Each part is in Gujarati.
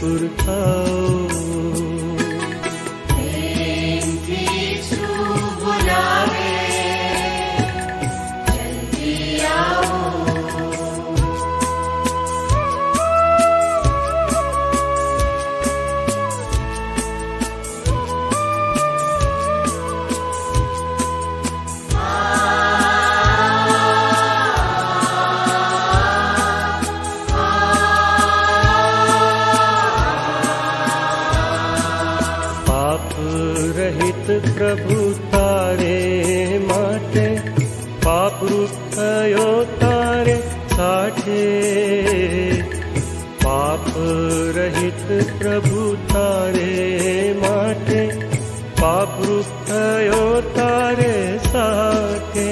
पुरखाओ। प्रभु तारे माटे पाप रूप थयो तारे साठे। पाप रहित प्रभु तारे माटे पाप रूप थयो तारे साठे।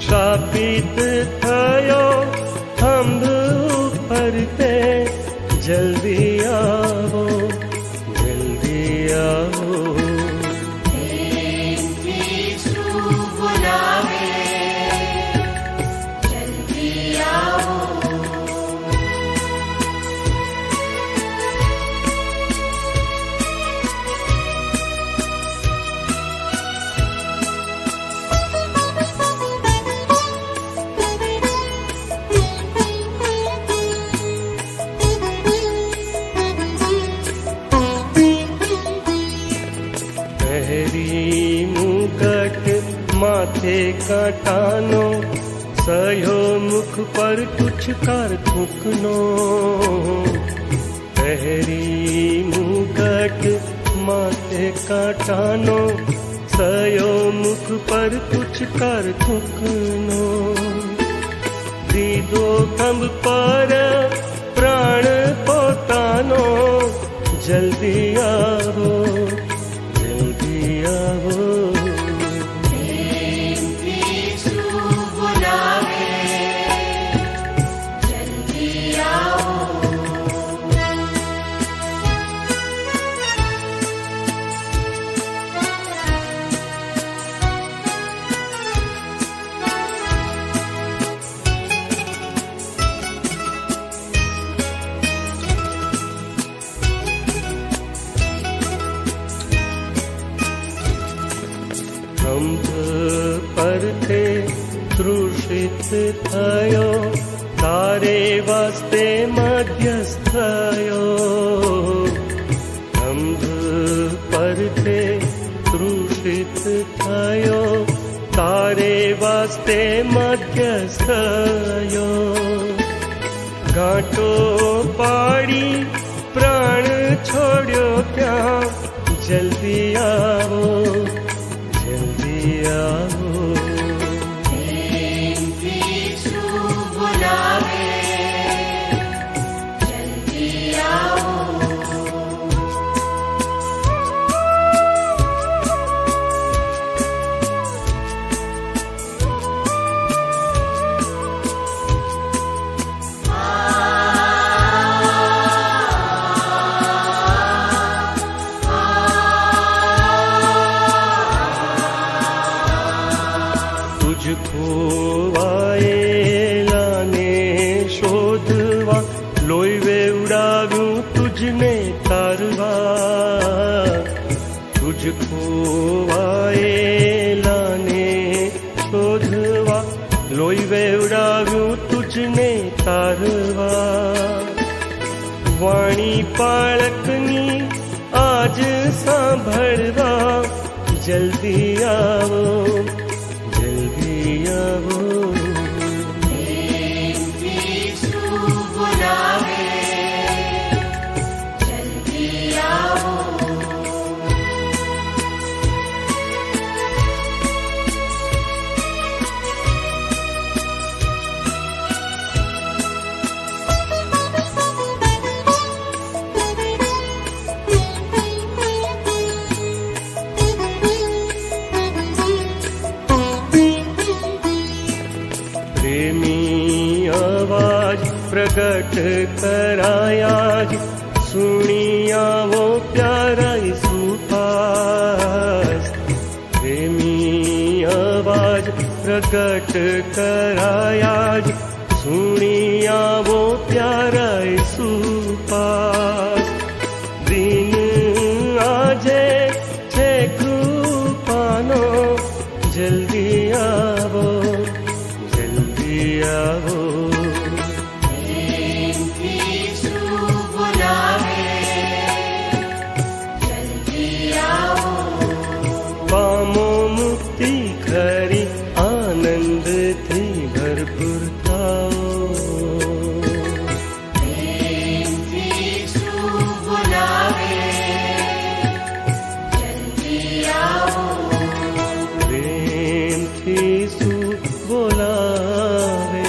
शापित थयो थंभ ऊपर ते जल्दी आओ जल्दी आओ। माथे काटानो सयो मुख पर कुछ कर थूकनो। पहरी मुगट माथे काटानो सयो मुख पर कुछ कर थूकनो। दीदो खंभ पर प्राण पोतानो जल्दी आओ जल्दी आओ। खंभ पर थे तृषित थयो तारे वास्ते मध्यस्थयो। खंभ पर थे तृषित थयो तारे वास्ते मध्यस्थयो। गांठो पाड़ी प्राण छोड़ो क्या जल्दी आओ जल्दी आओ। खोवाएला ने शोधवा लोई वेवडाव्यू तुझने तारवा। तुझ खोवाएला ने शोधवा लोई वेवडाव्यू तुझने तारवा। वाणी पाळकनी आज सांभळवा जल्दी आओ जल्दी आओ। प्रगट करायाज सुनिया वो प्यारा सुपास। प्रेमी आवाज प्रगट करायाज सुनिया वो प्यारा सुपास। આવો. પામો મુક્તિ ખરી, આનંદથી ભરપૂર થાઓ. પ્રેમથી શું બોલાવે,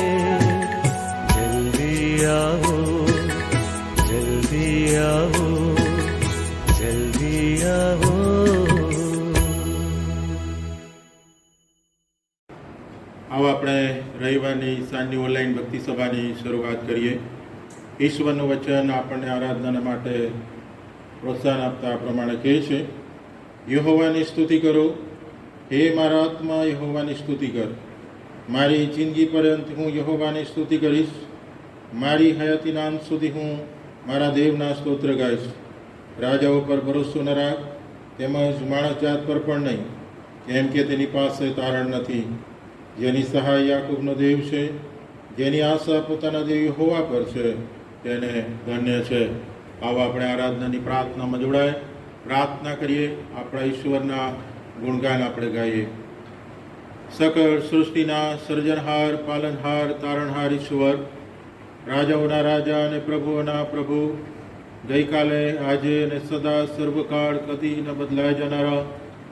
જલ્દી આવો, જલ્દી આવો, જલ્દી આવો. આવો આપણે રવિવારની સાંજની ઓનલાઈન ભક્તિ સભાની શરૂઆત કરીએ. ઈશ્વરનું વચન આપણને આરાધના માટે પ્રોત્સાહન આપતા આ પ્રમાણે કહે છે, યહોવાની સ્તુતિ કરો, હે મારા આત્મા યહોવાની સ્તુતિ કર. મારી જિંદગી પર્યંત હું યહોવાની સ્તુતિ કરીશ. મારી હયાતીના અંત સુધી હું મારા દેવના સ્તોત્ર ગાઈશ. રાજાઓ પર ભરોસો ન રાખ, તેમજ માણસ જાત પર પણ નહીં, કેમ કે તેની પાસે તારણ નથી. જેની સહાય યાકૂબનો દેવ છે, જેની આશા પોતાના દેવ યહોવા પર છે, તેને ધન્ય છે. આવો આપણે આરાધનાની પ્રાર્થનામાં જોડાય, પ્રાર્થના કરીએ, આપણા ઈશ્વરના ગુણગાન આપણે ગાઈએ. સકળ સૃષ્ટિના સર્જનહાર, પાલનહાર, તારણહાર ઈશ્વર, રાજાઓના રાજા અને પ્રભુઓના પ્રભુ, ગઈકાલે, આજે અને સદા સર્વકાળ કદી ન બદલાઈ જનારા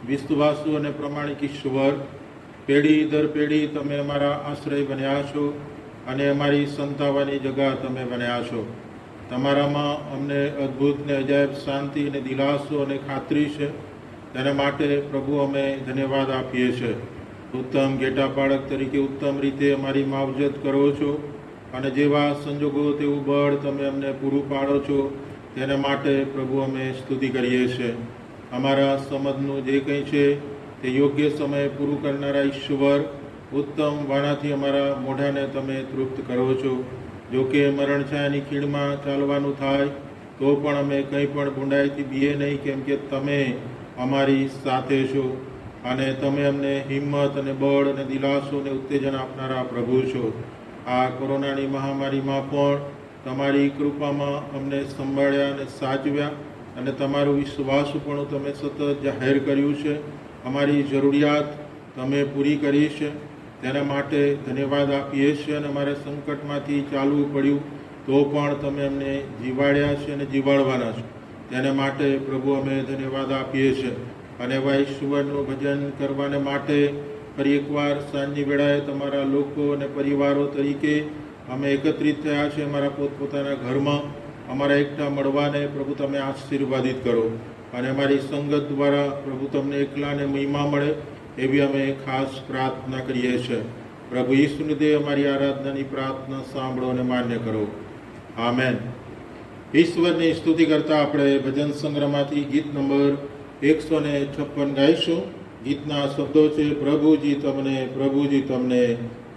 વિશ્વાસુ અને પ્રમાણિક ઈશ્વર, પેઢી દર પેઢી તમે અમારા આશ્રય બન્યા છો અને અમારી સંતાવાની જગા તમે બન્યા છો. તમારામાં અમને અદ્ભુત ને અજાયબ શાંતિ અને દિલાસો અને ખાતરી છે. તેના માટે પ્રભુ અમે ધન્યવાદ આપીએ છીએ. ઉત્તમ ઘેટા પાળક તરીકે ઉત્તમ રીતે અમારી માવજત કરો છો અને જેવા સંજોગો તેવું બળ તમે અમને પૂરું પાડો છો, તેના માટે પ્રભુ અમે સ્તુતિ કરીએ છીએ. અમારા સમજનું જે કંઈ છે તે યોગ્ય સમયે પૂરું કરનારા ઈશ્વર, ઉત્તમ વાણાથી અમારા મોઢાને તમે તૃપ્ત કરો છો. જો કે મરણ છાયાની ખીણમાં ચાલવાનું થાય તો પણ અમે કંઈ પણ ભૂંડાઈથી બીએ નહીં, કેમ કે તમે અમારી સાથે છો અને તમે અમને હિંમત અને બળ અને દિલાસો અને ઉત્તેજન આપનારા પ્રભુ છો. આ કોરોનાની મહામારીમાં પણ તમારી કૃપામાં અમને સંભાળ્યા અને સાચવ્યા અને તમારું વિશ્વાસપણું તમે સતત જાહેર કર્યું છે. અમારી જરૂરિયાત તમે પૂરી કરી છે, તેના માટે ધન્યવાદ આપીએ છીએ. અને અમારે સંકટમાંથી ચાલવું પડ્યું તો પણ તમે અમને જીવાડ્યા છે અને જીવાડવાના છો, તેના માટે પ્રભુ અમે ધન્યવાદ આપીએ છીએ. અને એવા ઈશ્વરનું ભજન કરવાને માટે ફરી એકવાર સાંજની વેળાએ તમારા લોકો અને પરિવારો તરીકે અમે એકત્રિત થયા છે. અમારા પોતપોતાના ઘરમાં અમારા એકઠા મળવાને પ્રભુ તમે આશીર્વાદિત કરો અને અમારી સંગત દ્વારા પ્રભુ તમને એકલાને મહિમા મળે એવી અમે ખાસ પ્રાર્થના કરીએ છીએ. પ્રભુ ઈસુને દેવ અમારી આરાધનાની પ્રાર્થના સાંભળો અને માન્ય કરો. આમેન. ઈશ્વરની સ્તુતિ કરતા આપણે ભજન સંગ્રહમાંથી ગીત નંબર 156 ગાઈશું. ગીતના શબ્દો છે, પ્રભુજી તમને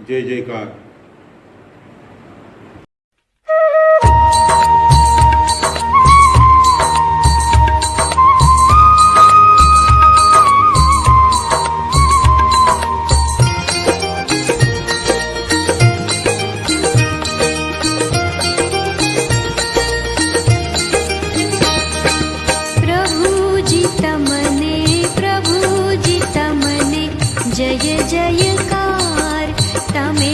જય જયકાર. जय जयकार तमे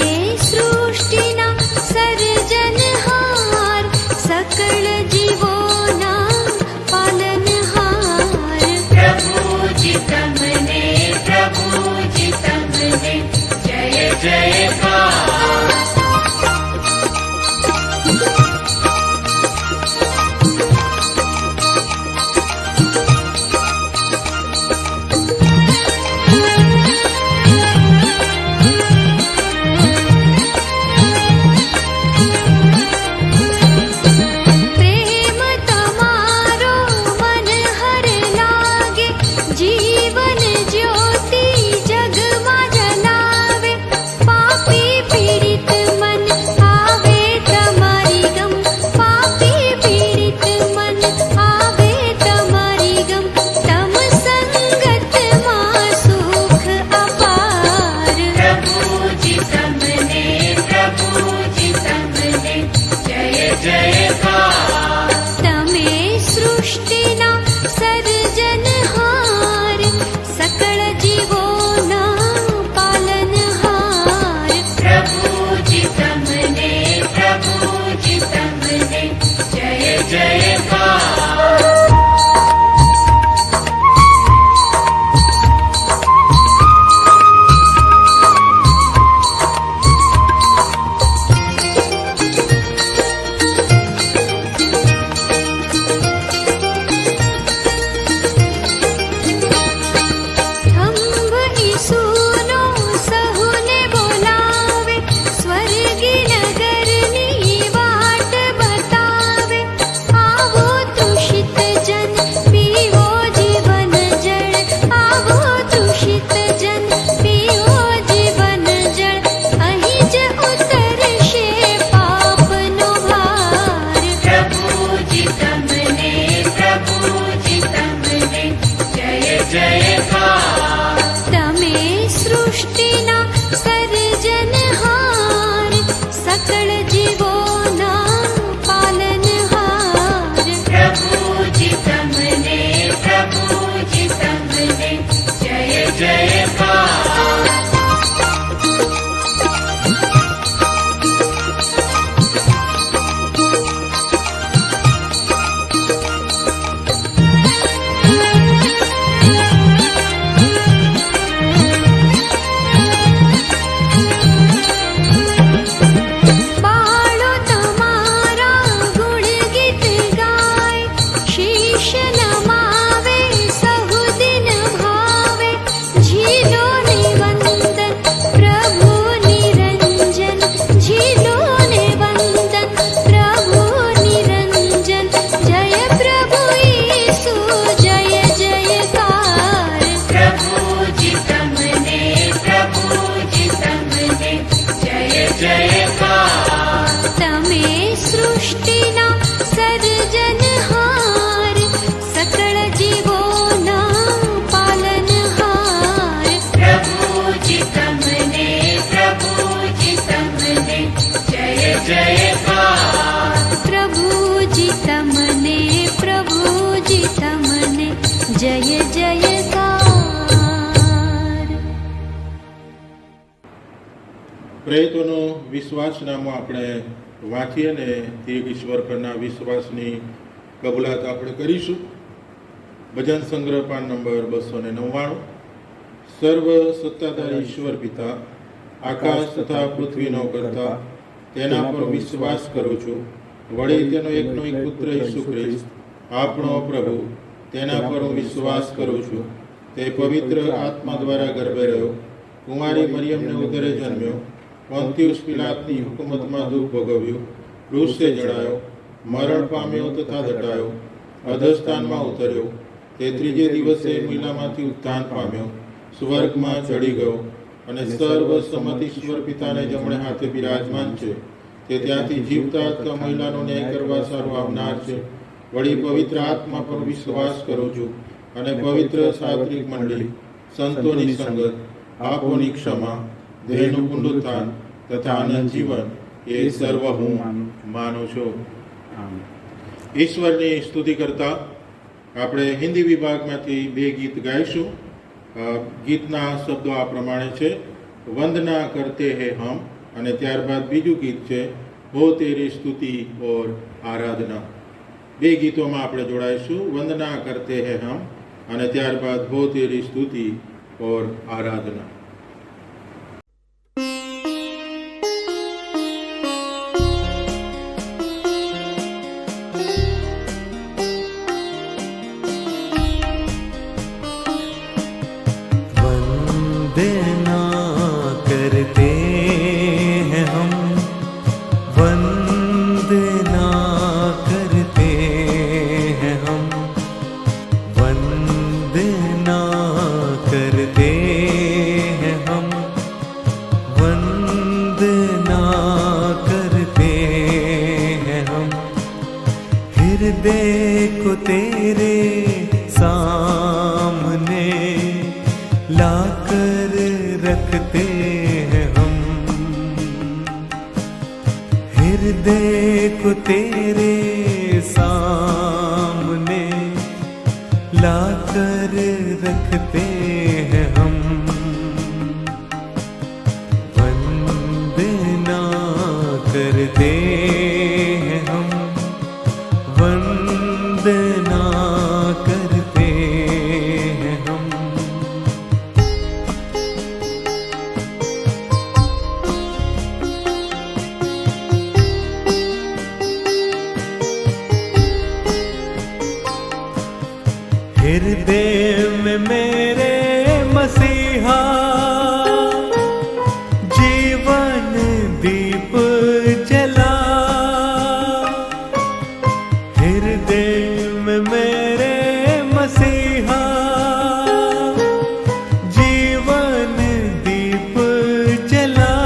जयकार तमे सृष्टिना सर्जनहार सकल जीवोना पालनहार प्रभुजी तमने जय जयकार प्रभुजी तमने जय जयकार। પ્રેરિતોનો વિશ્વાસનામું આપણે વાંચીએ ને તે ઈશ્વર પરના વિશ્વાસની કબૂલાત આપણે કરીશું. ભજન સંગ્રહ પાન નંબર 299. સર્વ સત્તાધારી ઈશ્વર પિતા, આકાશ તથા પૃથ્વીનો કરતા, તેના પર વિશ્વાસ કરું છું. વળી તેનો એકનો એક પુત્ર ઈસુ ખ્રિસ્ત આપણો પ્રભુ, તેના પર હું વિશ્વાસ કરું છું. તે પવિત્ર આત્મા દ્વારા ગર્ભે રહ્યો, કુંવારી મરિયમને ઉદરે જન્મ્યો, પોન્તિયુસ પિલાતની હુકુમતમાં દુઃખ ભોગવ્યું, ક્રૂસે જડાયો, મરણ પામ્યો તથા દટાયો, અધસ્થાનમાં ઉતર્યો, તે ત્રીજે દિવસે મહિલામાંથી ઉત્થાન પામ્યો, સ્વર્ગમાં ચડી ગયો અને સર્વ સંમત ઈશ્વર પિતાને જમણે હાથે બિરાજમાન છે. તે ત્યાંથી જીવતા અથવા મહિલાનો ન્યાય કરવા સારું આવનાર છે. વળી પવિત્ર આત્મા પર વિશ્વાસ કરું છું અને પવિત્ર સાત્વિક મંડળી, સંતોની સંગત, પાપોની ક્ષમા, દેહનું પુનરુત્થાન તથા આનંદ જીવન એ સર્વ હું માનું છું. ઈશ્વરની સ્તુતિ કરતા આપણે હિન્દી વિભાગમાંથી 2 ગીત ગાઈશું. ગીતના શબ્દો આ પ્રમાણે છે: વંદના કરતે હે હમ, અને ત્યારબાદ બીજું ગીત છે હો તેરી સ્તુતિ ઓર આરાધના. 2 ગીતોમાં આપણે જોડાઈશું. વંદના કરતે હે હમ અને ત્યારબાદ હો તેરી સ્તુતિ ઓર આરાધના. देखो तेरे सामने लाकर रखते हैं हम, हृदय को तेरे सामने लाकर रखते हैं हम। वंदना करते हैं हम, वंदना करते हैं हम। हृदय में मेरे मसीहा जीवन दीप जला, हृदय में मेरे मसीहा जीवन दीप जला,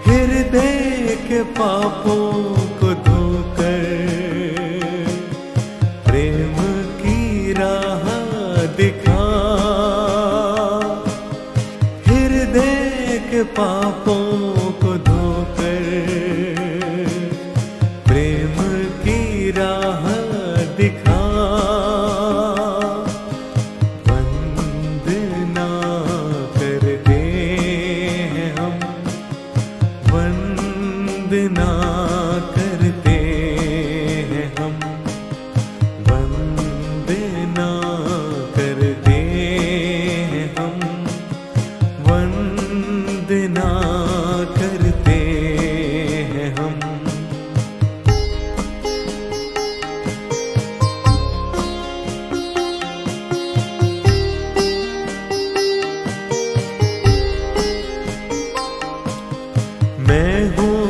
हृदय के पापों को धोकर प्रेम की राह दिखा, हृदय के पापों को धोकर प्रेम की राह दिखा। वंदना करते हैं हम, वंदना करते हैं हम, वंदना करते हैं हम, वंदना करते हैं हम। मैं हूँ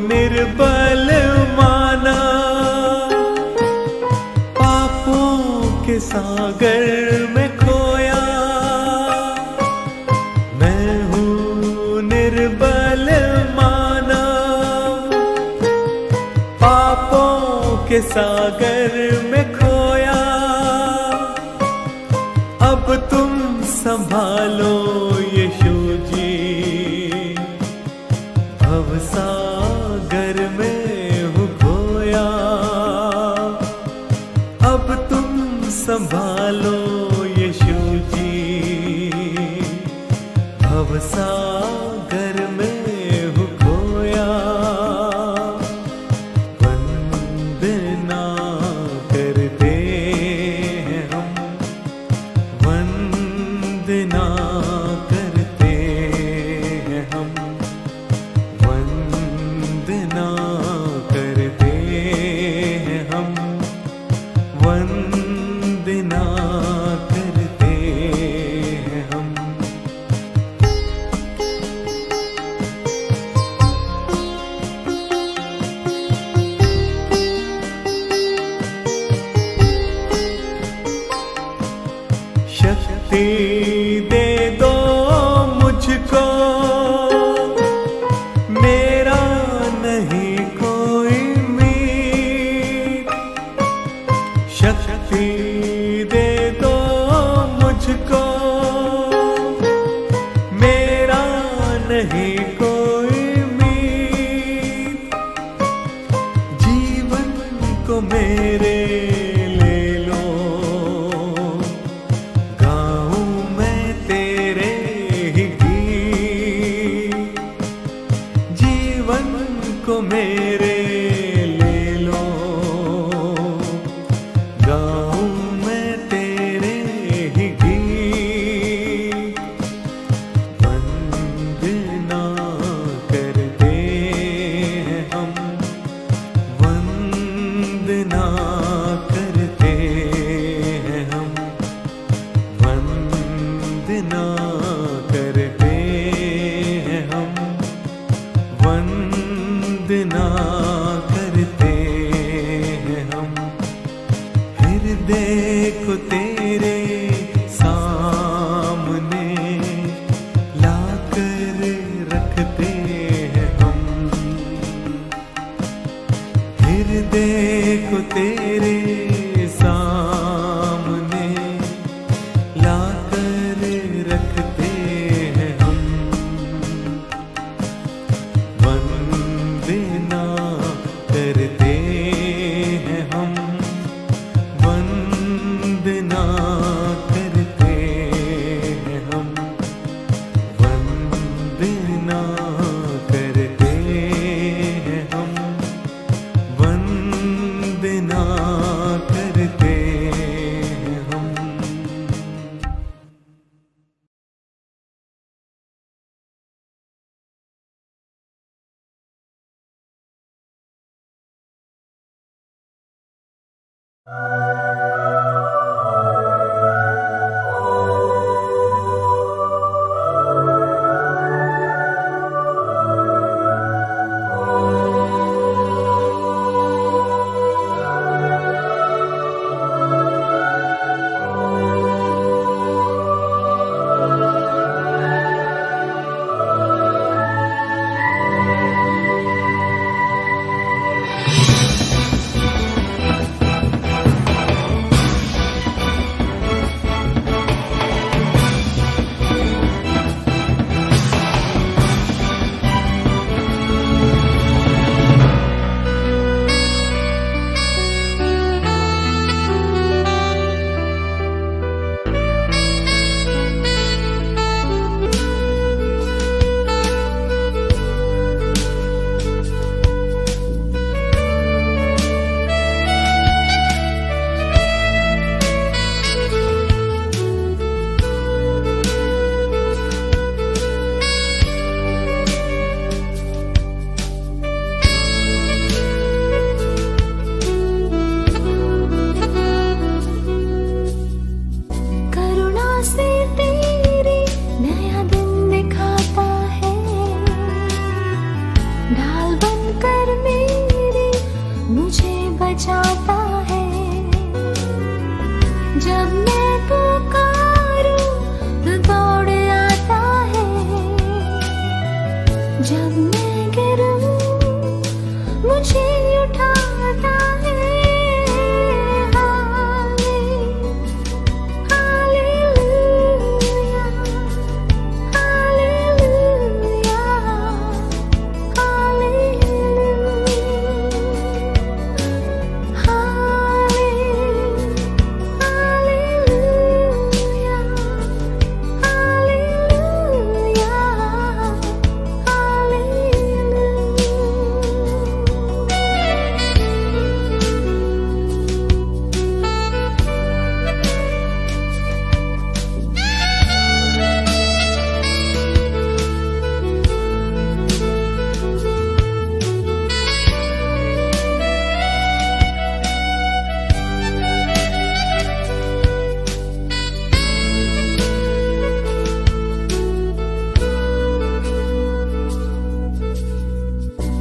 निर्बल माना, पापों के सागर में खोया, मैं हूँ निर्बल मानव पापों के सागर में खोया। अब तुम संभालो यीशु जी, भवसागर में हूँ खोया। अब तुम संभालो यीशु जी, भवसागर में हूँ खोया। वंदना करते हैं हम, वंदना करते हैं हम, वंदना करते हैं हम, वंदना करते हैं हम। शक्ति दे दो मुझको, मेरा नहीं कोई मीत। शक्ति दे दो मुझको, मेरा नहीं कोई मीत। जीवन को मेरे ले लो, गाऊं मैं तेरे ही गीत। जीवन को मेरे ले लो, गाऊं मैं तेरे ही गीत। वंदना करते हैं हम, वंदना करते हैं हम, वंदना करते हैं हम, वंदना करते हैं हम। हृदय को तेरे सामने लाकर रखते हैं हम। हृदय को तेरे सामने लाकर रखते हैं हम। वंदना करते हैं हम, वंदना करते हैं हम, वंदना करते हैं हम, वंदना करते हैं हम। जब मैं गिरूं मुझे उठाता है। हालेलुया, हालेलुया,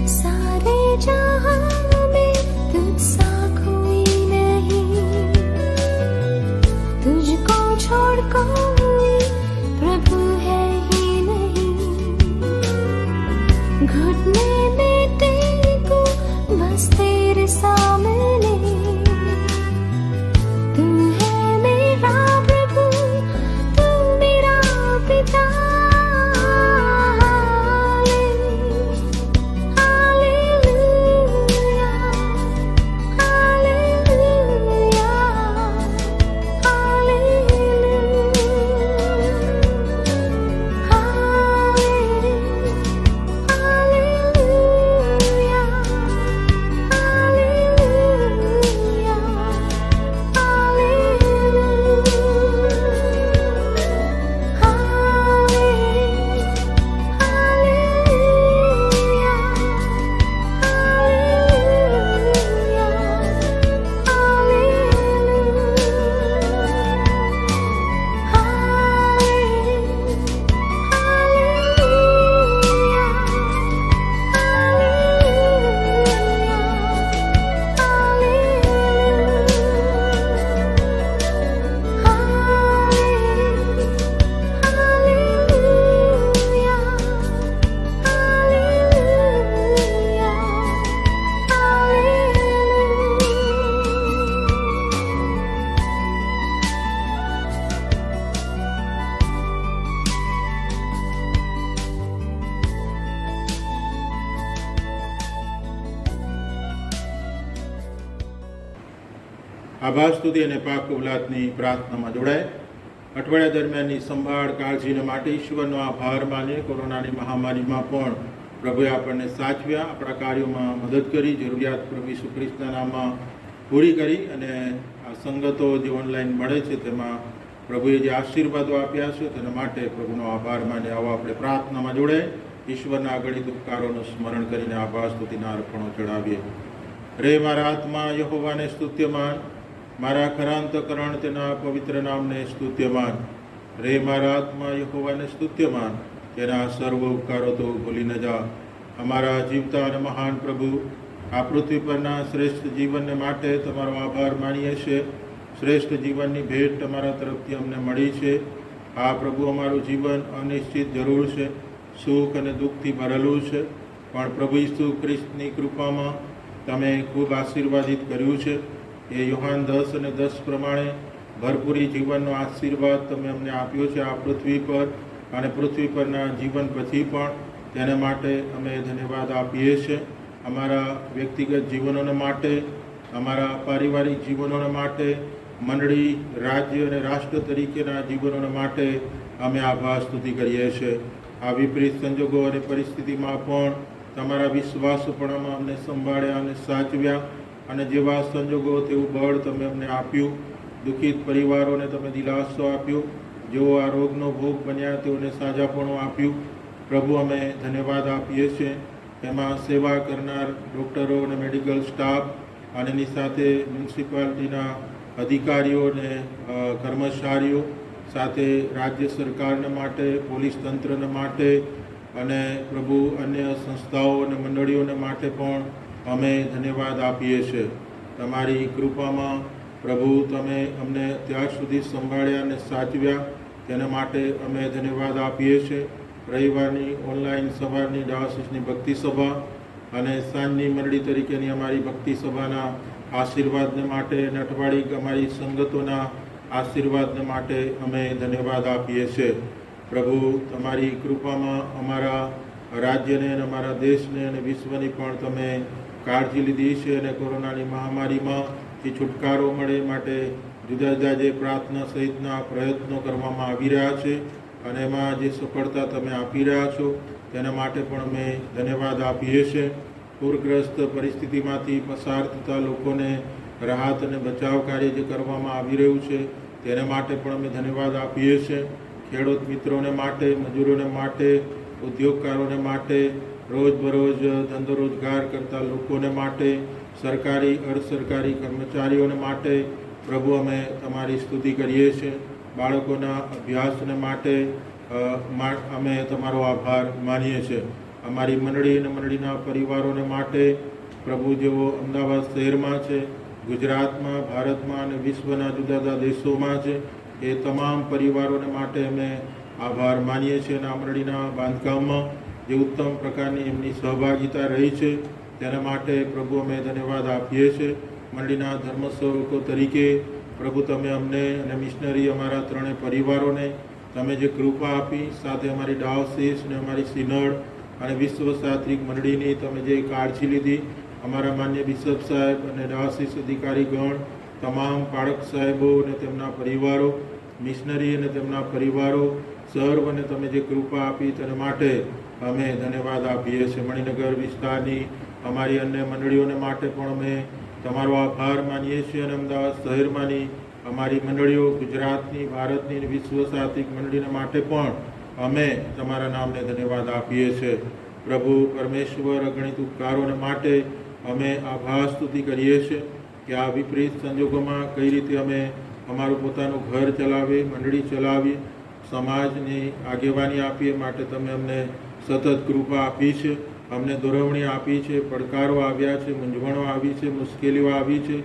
सारे जहां में तुझसा कोई नहीं, तुझको छोड़ कोई प्रभु है ही नहीं। घुटने में टेको बस तेरे सामने, तू है मेरा प्रभु, तू मेरा पिता। આભાર સ્તુતિ અને પાક કબૂલાતની પ્રાર્થનામાં જોડાય. અઠવાડિયા દરમિયાનની સંભાળ કાળજીને માટે ઈશ્વરનો આભાર માનીએ. કોરોનાની મહામારીમાં પણ પ્રભુએ આપણને સાચવ્યા, આપણા કાર્યોમાં મદદ કરી, જરૂરિયાત પ્રભુ ઈસુ ખ્રિસ્તના નામમાં પૂરી કરી અને આ સંગતો જે ઓનલાઈન મળે છે તેમાં પ્રભુએ જે આશીર્વાદો આપ્યા છે તેના માટે પ્રભુનો આભાર માની આવો આપણે પ્રાર્થનામાં જોડાય. ઈશ્વરના અગણિત ઉપકારોનું સ્મરણ કરીને આભાર સ્તુતિના અર્પણો ચડાવીએ. રે મારા આત્મા યહોવાને સ્તુત્યમાન, મારા ખરાંતકરણ તેના પવિત્ર નામને સ્તુત્યમાન. રે મારા આત્મા યહોવાને સ્તુત્યમાન, તેના સર્વ ઉપકારો તો ભૂલી ન જા. અમારા જીવતા અને મહાન પ્રભુ, આ પૃથ્વી પરના શ્રેષ્ઠ જીવનને માટે તમારો આભાર માનીએ છીએ. શ્રેષ્ઠ જીવનની ભેટ તમારા તરફથી અમને મળી છે. આ પ્રભુ અમારું જીવન અનિશ્ચિત જરૂર છે, સુખ અને દુઃખથી ભરેલું છે, પણ પ્રભુ ઈસુ ખ્રિસ્તની કૃપામાં તમે ખૂબ આશીર્વાદિત કર્યું છે. એ યોહાન 10 અને 10 પ્રમાણે ભરપૂરી જીવનનો આશીર્વાદ તમે અમને આપ્યો છે આ પૃથ્વી પર અને પૃથ્વી પરના જીવન પછી પણ. તેના માટે અમે ધન્યવાદ આપીએ છીએ. અમારા વ્યક્તિગત જીવનોના માટે, અમારા પારિવારિક જીવનોના માટે, મંડળી, રાજ્ય અને રાષ્ટ્ર તરીકેના જીવનોના માટે અમે આભાર સ્તુતિ કરીએ છીએ. આ વિપરીત સંજોગો અને પરિસ્થિતિમાં પણ તમારા વિશ્વાસપણામાં અમને સંભાળ્યા અને સાચવ્યા, અને જેવા સંજોગો તેવું બળ તમે અમને આપ્યું. દુઃખિત પરિવારોને તમે દિલાસો આપ્યો, જેઓ આ રોગનો ભોગ બન્યા તેઓને સાજાપણું આપ્યું. પ્રભુ અમે ધન્યવાદ આપીએ છીએ. એમાં સેવા કરનાર ડૉક્ટરો અને મેડિકલ સ્ટાફ અને એની સાથે મ્યુનિસિપાલિટીના અધિકારીઓ અને કર્મચારીઓ, સાથે રાજ્ય સરકારને માટે, પોલીસ તંત્રને માટે અને પ્રભુ અન્ય સંસ્થાઓ અને મંડળીઓને માટે પણ અમે ધન્યવાદ આપીએ છીએ. તમારી કૃપામાં પ્રભુ તમે અમને ત્યાર સુધી સંભાળ્યા અને સાચવ્યા, તેના માટે અમે ધન્યવાદ આપીએ છીએ. રવિવારની ઓનલાઈન સવારની ડાયોસિસની ભક્તિ સભા અને સાંજની મંડળી તરીકેની અમારી ભક્તિ સભાના આશીર્વાદને માટે અને અઠવાડિક અમારી સંગતોના આશીર્વાદને માટે અમે ધન્યવાદ આપીએ છીએ. પ્રભુ, તમારી કૃપામાં અમારા રાજ્યને અને અમારા દેશને અને વિશ્વની પણ તમે કાળજી લીધી છે અને કોરોનાની મહામારીમાંથી છુટકારો મળે માટે જુદા જુદા જે પ્રાર્થના સહિતના પ્રયત્નો કરવામાં આવી રહ્યા છે અને એમાં જે સફળતા તમે આપી રહ્યા છો તેના માટે પણ અમે ધન્યવાદ આપીએ છીએ. પૂરગ્રસ્ત પરિસ્થિતિમાંથી પસાર થતા લોકોને રાહત અને બચાવ કાર્ય જે કરવામાં આવી રહ્યું છે તેના માટે પણ અમે ધન્યવાદ આપીએ છીએ. ખેડૂત મિત્રોને માટે, મજૂરોને માટે, ઉદ્યોગકારોને માટે, રોજબરોજ ધંધો રોજગાર કરતા લોકોને માટે, સરકારી અર્ધસરકારી કર્મચારીઓને માટે પ્રભુ અમે તમારી સ્તુતિ કરીએ છીએ. બાળકોના અભ્યાસને માટે અમે તમારો આભાર માનીએ છીએ. અમારી મંડળી અને મંડળીના પરિવારોને માટે પ્રભુ, જેઓ અમદાવાદ શહેરમાં છે, ગુજરાતમાં, ભારતમાં અને વિશ્વના જુદા જુદા દેશોમાં છે, એ તમામ પરિવારોને માટે અમે આભાર માનીએ છીએ. અને આ મંડળીના બાંધકામમાં જે ઉત્તમ પ્રકારની એમની સહભાગિતા રહી છે તેના માટે પ્રભુ અમે ધન્યવાદ આપીએ છીએ. મંડળીના ધર્મસેવકો તરીકે પ્રભુ, તમે અમને અને મિશનરી અમારા ત્રણેય પરિવારોને તમે જે કૃપા આપી, સાથે અમારી ડાયોસિસ અને અમારી સિનડ અને વિશ્વ સાત્રિક મંડળીની તમે જે કાળજી લીધી, અમારા માન્ય બિશપ સાહેબ અને ડાયોસિસ અધિકારીગણ, તમામ પાળક સાહેબો અને તેમના પરિવારો, મિશનરી અને તેમના પરિવારો, સર્વને તમે જે કૃપા આપી તેના માટે અમે ધન્યવાદ આપીએ છીએ. મણિનગર વિસ્તારની અમારી અન્ય મંડળીઓને માટે પણ અમે તમારો આભાર માનીએ છીએ. અને અમદાવાદ શહેરમાંની અમારી મંડળીઓ, ગુજરાતની, ભારતની અને વિશ્વ સાત્વિક મંડળીને માટે પણ અમે તમારા નામને ધન્યવાદ આપીએ છીએ. પ્રભુ પરમેશ્વર, અગણિત ઉપકારોને માટે અમે આભાર સ્તુતિ કરીએ છીએ કે આ વિપરીત સંજોગોમાં કઈ રીતે અમે અમારું પોતાનું ઘર ચલાવીએ, મંડળી ચલાવીએ, સમાજની આગેવાની આપીએ માટે તમે અમને સતત કૃપા આપી છે. અમને દોરવણી આપી છે, પડકારો આવ્યા છે, મૂંઝવણો આવી છે, મુશ્કેલીઓ આવી છે,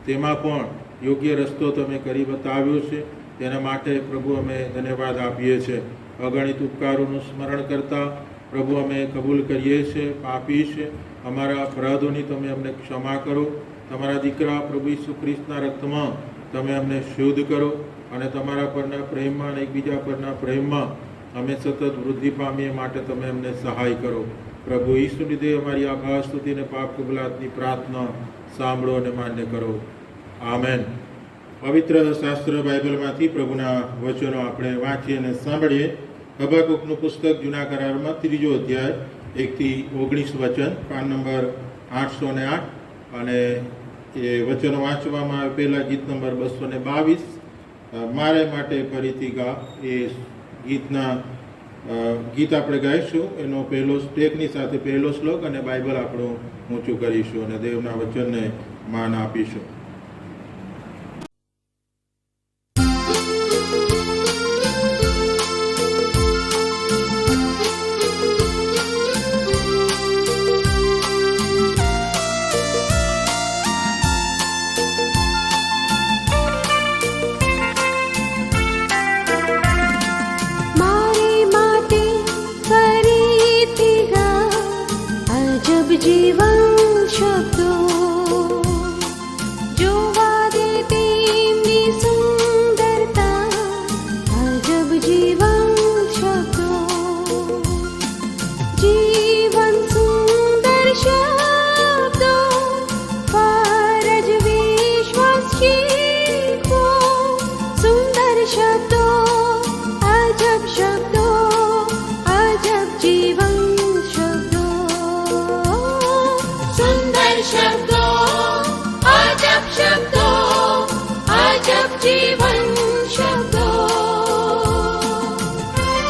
તેમાં પણ યોગ્ય રસ્તો તમે કરી બતાવ્યો છે. તેના માટે પ્રભુ અમે ધન્યવાદ આપીએ છીએ. અગણિત ઉપકારોનું સ્મરણ કરતા પ્રભુ અમે કબૂલ કરીએ છીએ, પાપી છે, અમારા અપરાધોની તમે અમને ક્ષમા કરો. તમારા દીકરા પ્રભુ ઈસુ ખ્રિસ્તના રક્તમાં તમે અમને શુદ્ધ કરો અને તમારા પરના પ્રેમમાં અને એકબીજા પરના પ્રેમમાં અમે સતત વૃદ્ધિ પામીએ માટે તમે અમને સહાય કરો. પ્રભુ ઈસુ લીધે અમારી આભાર સ્તુતિ અને પાપ કબૂલાતની પ્રાર્થના સાંભળો અને માન્ય કરો. આમેન. પવિત્ર શાસ્ત્ર બાઇબલમાંથી પ્રભુના વચનો આપણે વાંચીએ અને સાંભળીએ. હબાકૂકનું પુસ્તક જૂના કરારમાં 3 અધ્યાય 1-19 વચન, પાન નંબર 808. અને એ વચનો વાંચવામાં આવે પહેલાં ગીત નંબર 222, મારે માટે ફરીથી ગા, એ ગીત આપણે ગાઈશું. એનો પહેલો સ્ટેકની સાથે પહેલો શ્લોક અને બાઇબલ આપણું ઊંચું કરીશું અને દેવના વચનને માન આપીશું. जीवन शब्दो जोवा दे तेमनी सुंदरता, अजब जीवन शब्दो, जीवन सुंदर शब्दो, फरज विश्वास शीखो, सुंदर शब्दो, अजब शब्दो, अजब जीवन शब्दों, अजब शब्दों, अजब जीवन शब्दों.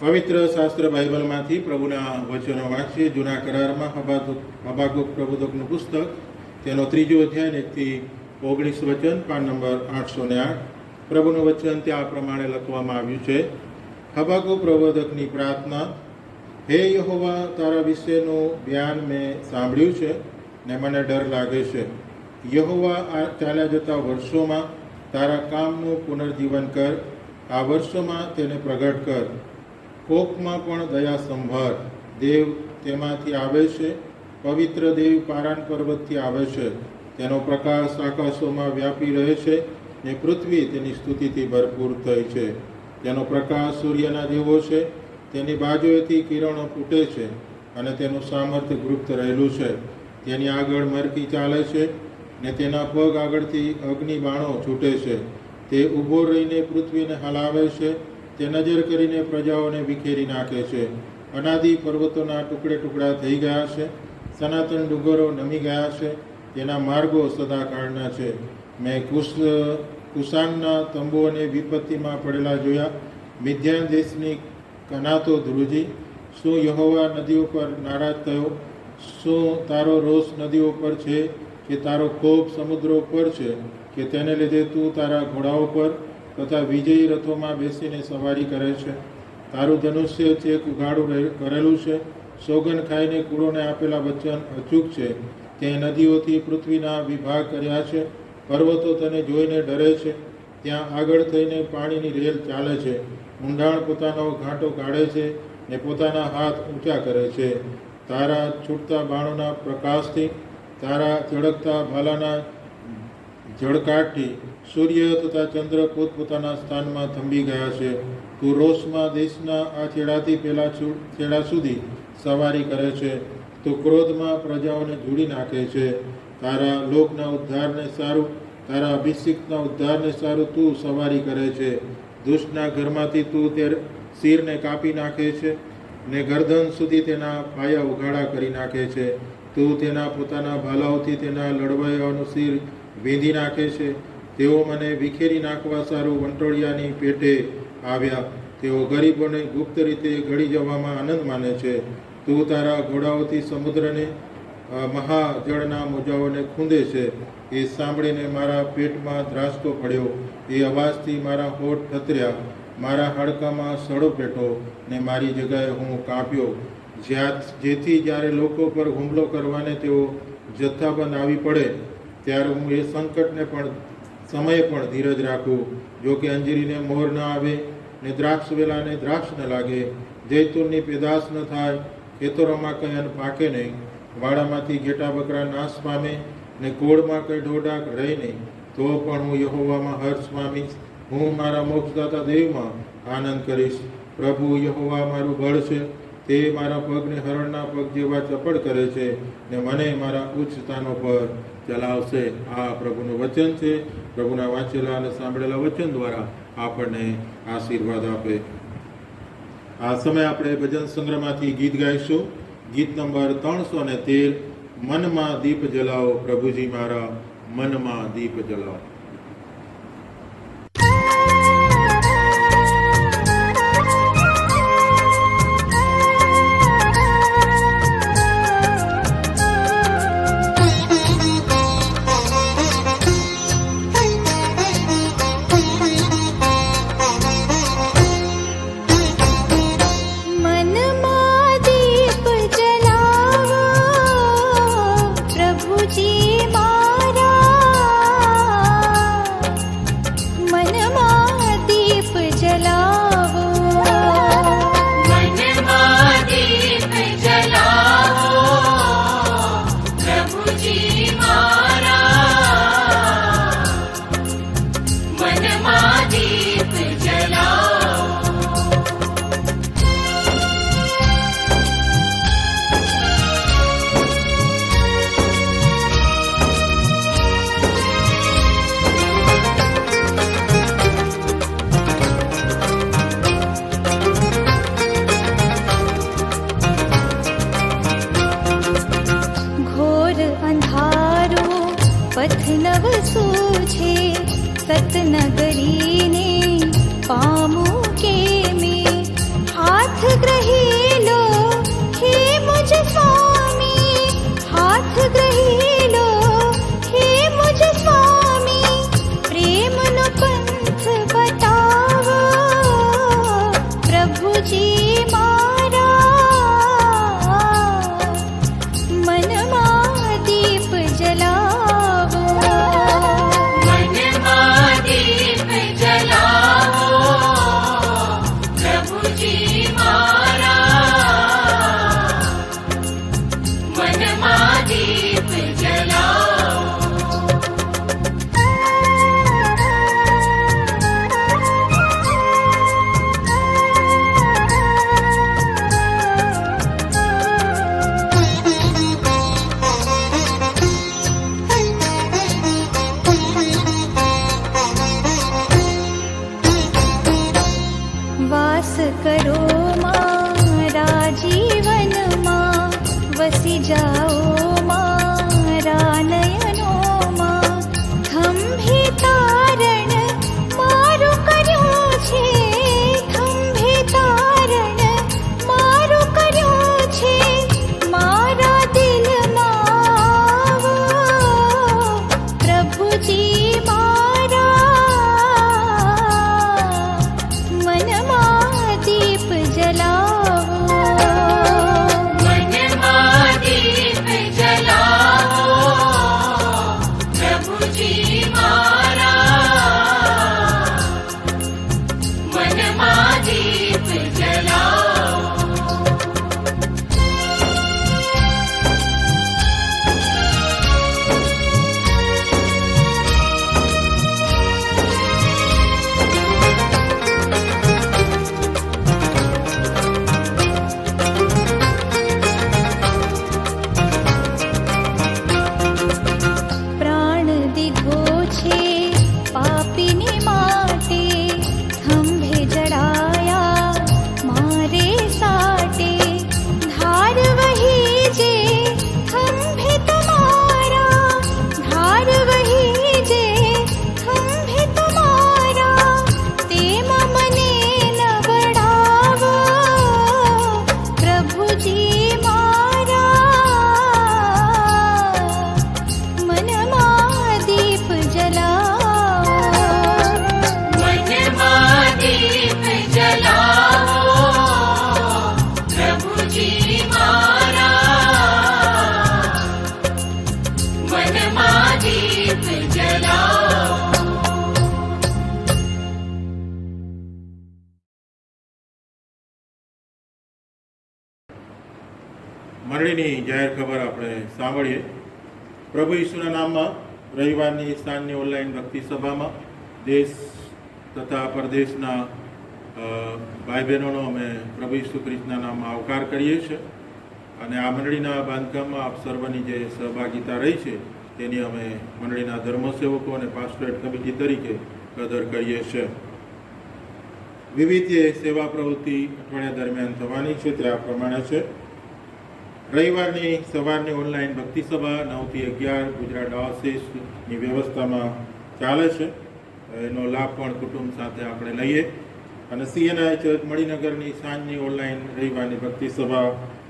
પવિત્ર શાસ્ત્ર બાઇબલમાંથી પ્રભુના વચનો વાંચીએ. જૂના કરારમાં હબાકૂક પ્રબોધકનું પુસ્તક, તેનો 3 અધ્યાય 1-19 વચન, પાન નંબર 808. પ્રભુનું વચન ત્યાં પ્રમાણે લખવામાં આવ્યું છે. હબાકૂક પ્રબોધકની પ્રાર્થના. હે યહોવા, તારા વિશેનું જ્ઞાન મેં સાંભળ્યું છે ને મને ડર લાગે છે. યહોવા, આ ચાલ્યા જતા વર્ષોમાં તારા કામનું પુનર્જીવન કર. આ વર્ષોમાં તેને પ્રગટ કર. કોકમાં પણ દયા સંભાર. દેવ તેમાંથી આવે છે, પવિત્ર દેવ પારાન પર્વતથી આવે છે. તેનો પ્રકાશ આકાશોમાં વ્યાપી રહે છે ને પૃથ્વી તેની સ્તુતિથી ભરપૂર થઈ છે. તેનો પ્રકાશ સૂર્યના જેવો છે, તેની બાજુએથી કિરણો ફૂટે છે અને તેનું સામર્થ્ય ગુપ્ત રહેલું છે. તેની આગળ મરકી ચાલે છે ને તેના પગ આગળથી અગ્નિ બાણો છૂટે છે. તે ઊભો રહીને પૃથ્વીને હલાવે છે, તે નજર કરીને પ્રજાઓને વિખેરી નાખે છે. અનાદિ પર્વતોના ટુકડે ટુકડા થઈ ગયા છે, સનાતન ડુંગરો નમી ગયા છે, તેના માર્ગો સદાકાળના છે. મેં કુશાનના તંબુઓને વિપત્તિમાં પડેલા જોયા, મિદ્યાન દેશની કનાતો ધ્રુજી. શું યહોવા નદીઓ પર નારાજ થયો? શું તારો રોષ નદીઓ પર છે કે તારો કોપ સમુદ્રો પર છે? કે તેને લીધે તું તારા ઘોડાઓ પર તથા વિજયી રથોમાં બેસીને સવારી કરે છે? તારું ધનુષ્ય ચેક ઉઘાડું કરેલું છે, સોગન ખાઈને કુળોને આપેલા વચન અચૂક છે. તે નદીઓથી પૃથ્વીના વિભાગ કર્યા છે, પર્વતો તને જોઈને ડરે છે. ત્યાં આગળ થઈને પાણીની રેલ ચાલે છે. ઊંડાણ પોતાનો ઘાંટો કાઢે છે ને પોતાના હાથ ઊંચા કરે છે. તારા છૂટતા બાણોના પ્રકાશથી, તારા ચળકતા ભાલાના જળકાટથી સૂર્ય તથા ચંદ્ર પોતપોતાના સ્થાનમાં થંભી ગયા છે. તું રોષમાં દેશના આ છેડાથી પેલા છેડા સુધી સવારી કરે છે. તું ક્રોધમાં પ્રજાઓને જોડી નાખે છે. તારા લોકના ઉદ્ધારને સારું, તારા અભિષિક્તના ઉદ્ધારને સારું તું સવારી કરે છે. દુષ્ટના ઘરમાંથી તું તે શિરને કાપી નાખે છે ને ગરદન સુધી તેના પાયા ઉઘાડા કરી નાખે છે. તું તેના પોતાના ભાલાઓથી તેના લડવાયાઓનું શિર વીંધી નાખે છે. તેઓ મને વિખેરી નાખવા સારું વંટોળિયાની પેટે આવ્યા. તેઓ ગરીબોને ગુપ્ત રીતે ગળી જવામાં આનંદ માને છે. તું તારા ઘોડાઓથી સમુદ્રને, મહાજળના મોજાઓને ખૂંદે છે. એ સાંભળીને મારા પેટમાં ધ્રાસકો પડ્યો, એ અવાજથી મારા હોઠ થતર્યા. મારા હાડકામાં સડો પેટો ને મારી જગાએ હું કાપ્યો. જેથી જ્યારે લોકો પર હુમલો કરવાને તેઓ જથ્થાબંધ આવી પડે, ત્યારે હું એ સંકટને પણ સમયે પણ ધીરજ રાખું. જો કે અંજીરીને મોર ન આવે ને દ્રાક્ષ વેલાને દ્રાક્ષ ન લાગે, જૈતુનની પેદાશ ન થાય, ખેતરોમાં કંઈ અન્ન પાકે નહીં, વાડામાંથી ઘેટા બકરા નાશ પામે ને કોળમાં કંઈ ઢોઢાક રહે નહીં, તો પણ હું યહોવામાં હર્ષ પામીશ. હું મારા મોક્ષદાતા દેવમાં આનંદ કરીશ. પ્રભુ યહોવા મારું બળ છે, તે મારા પગને હરણના પગ જેવા ચપળ કરે છે ને મને મારા ઉચ્ચ સ્થાનો પર ચલાવશે. આ પ્રભુનું વચન છે. પ્રભુના વાંચેલા અને સાંભળેલા વચન દ્વારા આપણને આશીર્વાદ આપે. આ સમય આપણે ભજન સંગ્રહમાંથી ગીત ગાઈશું. ગીત નંબર 313, મનમાં દીપ જલાવો પ્રભુજી મારા, મનમાં દીપ જલાવો. પથ નવ સૂઝે સતનગરીને પામું કે મેં હાથ ગ્રહેલો હે મુજ સ્વામી, હાથ ગ્રહેલો હે મુજ સ્વામી, પ્રેમનો પંથ બતાવો પ્રભુજી મારા, મનમાં દીપ જલાવો, મનમાં દીપ વસી જાઓ મારા નયનોમાં. ખંભે તારણ મારું કર્યું છે, ખંભે તારણ મારું કર્યું છે. મારા દિલમાં આવો પ્રભુજી મારા, મનમાં દીપ જલાવો. મનમાં દીપ જલાવો પ્રભુજી મારા, મનમાં દીપ જલાવો. પ્રાણ દીધો છે પાપીને માટે, ખંભે જડાયા મારે સાટે. ધાર વહી જે ખંભે તમારા, ધાર વહી જે ખંભે તમારા. તેમાં મને નવડાવો પ્રભુજી મારા, મનમાં દીપ જલાવો. મનમાં દીપ જલાવો પ્રભુજી મારા, મનમાં દીપ જલાવો. મંડળીની જાહેર ખબર આપણે સાંભળીએ. પ્રભુ ઈસુના નામમાં રવિવારની સાંજની ઓનલાઈન ભક્તિ સભામાં દેશ તથા પરદેશના ભાઈ બહેનોનો અમે પ્રભુ ઈસુ ખ્રિસ્તના નામમાં આવકાર કરીએ છીએ. અને આ મંડળીના બાંધકામમાં આપ સર્વની જે સહભાગિતા રહી છે તેની અમે મંડળીના ધર્મસેવકો અને પાસ્ટોરેટ કમિટી તરીકે કદર કરીએ છીએ. વિવિધ જે સેવા પ્રવૃત્તિ અઠવાડિયા દરમિયાન થવાની છે તે આ પ્રમાણે છે. રવિવારની સવારની ઓનલાઈન ભક્તિ સભા 9 થી 11 ગુજરાત ડાયોસીસની વ્યવસ્થામાં ચાલે છે. એનો લાભ પણ કુટુંબ સાથે આપણે લઈએ. અને CNI ચર્ચ મણિનગરની સાંજની ઓનલાઈન રવિવારની ભક્તિ સભા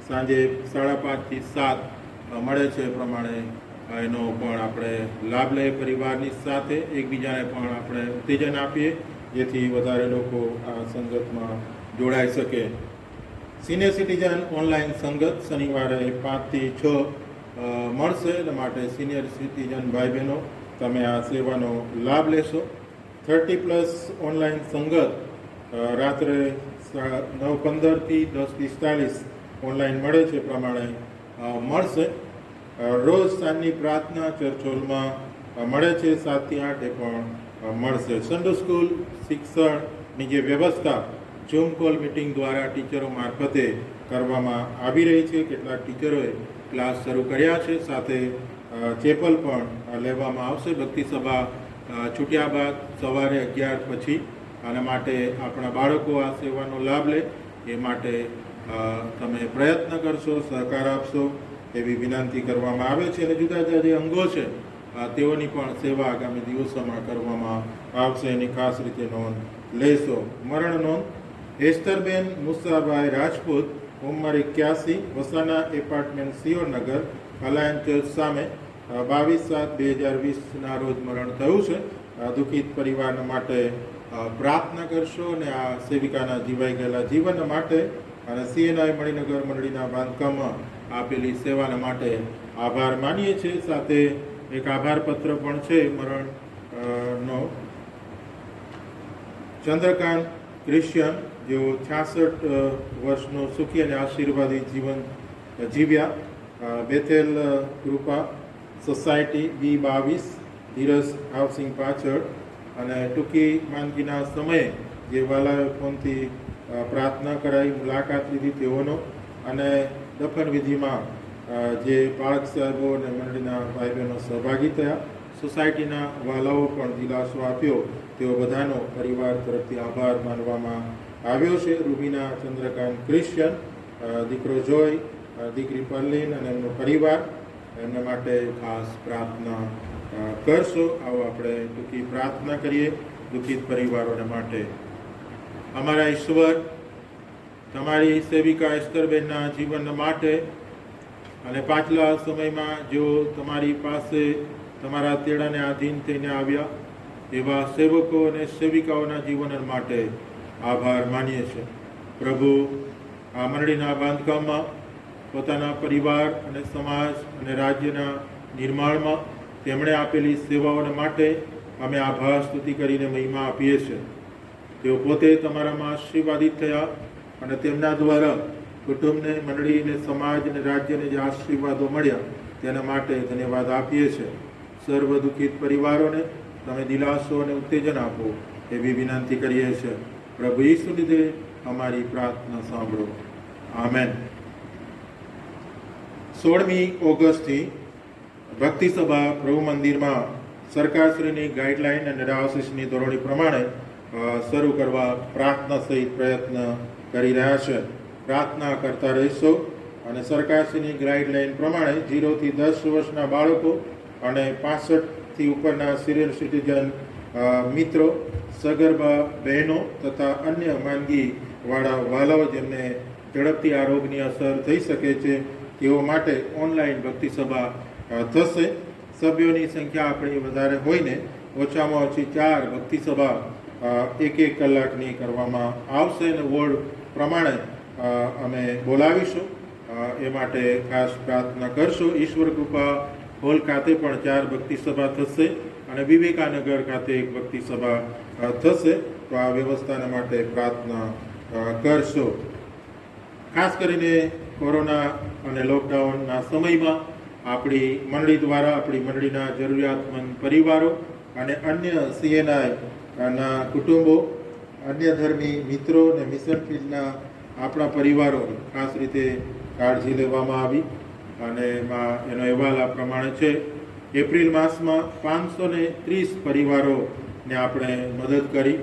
સાંજે 5:30 થી 7 મળે છે. એ પ્રમાણે એનો પણ આપણે લાભ લઈએ. પરિવારની સાથે એકબીજાને પણ આપણે ઉત્તેજન આપીએ જેથી વધારે લોકો આ સંગતમાં જોડાઈ શકે. સિનિયર સિટીઝન ઓનલાઈન સંગત શનિવારે 5 થી 6 મળશે. એટલા માટે સિનિયર સિટીઝન ભાઈ બહેનો તમે આ સેવાનો લાભ લેશો. 30+ ઓનલાઈન સંગત રાત્રે 9:15 થી 10:45 ઓનલાઈન મળે છે. પ્રમાણે મળશે. રોજ સાંજની પ્રાર્થના ચર્ચ હોલમાં મળે છે 7 થી 8 એ પણ મળશે. સન્ડે સ્કૂલ શિક્ષણની જે વ્યવસ્થા ઝૂમ કોલ મિટિંગ દ્વારા ટીચરો મારફતે કરવામાં આવી રહી છે. કેટલાક ટીચરોએ ક્લાસ શરૂ કર્યા છે. સાથે ચેપલ પણ લેવામાં આવશે. ભક્તિ સભા છૂટ્યા બાદ સવારે 11 પછી. આના માટે આપણા બાળકો આ સેવાનો લાભ લે એ માટે તમે પ્રયત્ન કરશો, સહકાર આપશો એવી વિનંતી કરવામાં આવે છે. અને જુદા જુદા જે અંગો છે તેઓની પણ સેવા આગામી દિવસોમાં કરવામાં આવશે એની ખાસ રીતે નોંધ લેશો. મરણ નોંધ: એસ્તરબેન મુસાભાઈ રાજપૂત, ઉંમર 81, વસાના એપાર્ટમેન્ટ, સિયોનગર, અલાયન્સ ચર્ચ સામે 22/7/2020 રોજ મરણ થયું છે. દુઃખિત પરિવારના માટે પ્રાર્થના કરશો અને આ સેવિકાના જીવાઈ ગયેલા જીવન માટે અને CNI મણિનગર મંડળીના બાંધકામમાં આપેલી સેવાના માટે આભાર માનીએ છીએ. સાથે એક આભાર પત્ર પણ છે મરણ નો. ચંદ્રકાંત ક્રિશ્ચિયન, જેઓ 66 વર્ષનો સુખી અને આશીર્વાદી જીવન જીવ્યા. બેથેલ કૃપા સોસાયટી B22 ધીરજ હાઉસિંગ પાછળ. અને ટૂંકી માંદગીના સમયે જે વાલાએ ફોનથી પ્રાર્થના કરાઈ, મુલાકાત લીધી તેઓનો અને દફન વિધિમાં જે પાળક સાહેબો અને મંડળીના ભાઈ બહેનો સહભાગી થયા, સોસાયટીના વાલાઓ પણ દિલાસો આપ્યો, તેઓ બધાનો પરિવાર તરફથી આભાર માનવામાં આવ્યો છે. રૂબીના ચંદ્રકાંત ક્રિશ્ચિયન, દીકરો જોય દીકરી પરલીન અને એમનો પરિવાર, એમના માટે ખાસ પ્રાર્થના કરશો. આવો આપણે ટૂંકી પ્રાર્થના કરીએ દુઃખિત પરિવારોને માટે. અમારા ઈશ્વર, તમારી સેવિકા એસ્તરબેનના જીવન માટે અને પાછલા સમયમાં જો તમારી પાસે તમારા તેડાને આધીન થઈને આવ્યા એવા સેવકો અને સેવિકાઓના જીવન માટે આભાર માનીએ છીએ. પ્રભુ, આ મંડળીના બાંધકામમાં, પોતાના પરિવાર અને સમાજ અને રાજ્યના નિર્માણમાં તેમણે આપેલી સેવાઓને માટે અમે આભાર સ્તુતિ કરીને મહિમા આપીએ છીએ. તેઓ પોતે તમારામાં આશીર્વાદિત થયા અને તેમના દ્વારા કુટુંબને, મંડળીને, સમાજને, રાજ્યને જે આશીર્વાદો મળ્યા તેના માટે ધન્યવાદ આપીએ છીએ. સર્વ દુઃખિત પરિવારોને તમે દિલાસો અને ઉત્તેજન આપો એવી વિનંતી કરીએ છીએ. પ્રભુ ઈસુ લીધે અમારી પ્રાર્થના સાંભળો. આમેન. 16મી ઓગસ્ટથી ભક્તિ સભા પ્રભુ મંદિરમાં સરકારશ્રીની ગાઈડલાઈન અને રાહશીષની ધોરણી પ્રમાણે શરૂ કરવા પ્રાર્થના સહિત પ્રયત્ન કરી રહ્યા છે. પ્રાર્થના કરતા રહેશો અને સરકારશ્રીની ગાઈડલાઈન પ્રમાણે 0 થી 10 વર્ષના બાળકો અને 65થી ઉપરના સિનિયર સિટીઝન મિત્રો, સગર્ભા બહેનો તથા અન્ય માંદગીવાળા વાલાઓ જેમને ઝડપથી આ રોગની અસર થઈ શકે છે તેઓ માટે ઓનલાઈન ભક્તિ સભા થશે. સભ્યોની સંખ્યા આપણી વધારે હોઈને ઓછામાં ઓછી 4 ભક્તિ સભા 1 કલાકની કરવામાં આવશે અને વોર્ડ પ્રમાણે અમે બોલાવીશું. એ માટે ખાસ પ્રાર્થના કરશો. ઈશ્વર કૃપા હોલ ખાતે પણ 4 ભક્તિ સભા થશે અને વિવેકાનગર ખાતે 1 ભક્તિ સભા થશે. તો આ વ્યવસ્થાના માટે પ્રાર્થના કરશો. ખાસ કરીને કોરોના અને લોકડાઉનના સમયમાં આપણી મંડળી દ્વારા આપણી મંડળીના જરૂરિયાતમંદ પરિવારો અને અન્ય CNI ના કુટુંબો, અન્ય ધર્મી મિત્રો અને મિશન ફિલ્ડના આપણા પરિવારોની ખાસ રીતે કાળજી લેવામાં આવી અને એનો અહેવાલ આ પ્રમાણે છે. એપ્રિલ માસમાં 530 પરિવારોને આપણે મદદ કરી.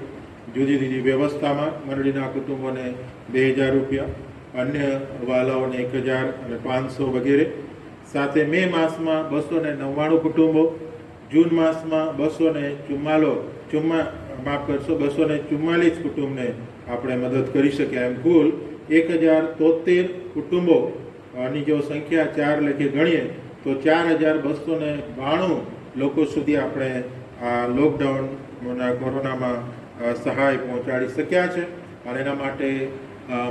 જુદી જુદી વ્યવસ્થામાં મંડળીના કુટુંબોને 2000 રૂપિયા, અન્ય વાલાઓને 1000 અને 500 વગેરે. સાથે મે માસમાં 299 કુટુંબો, જૂન માસમાં 244 કુટુંબને આપણે મદદ કરી શક્યા. એમ કુલ 1073 કુટુંબોની જો સંખ્યા 4 લેખે ગણીએ તો 4292 લોકો સુધી આપણે આ લોકડાઉનના કોરોનામાં સહાય પહોંચાડી શક્યા છે. અને એના માટે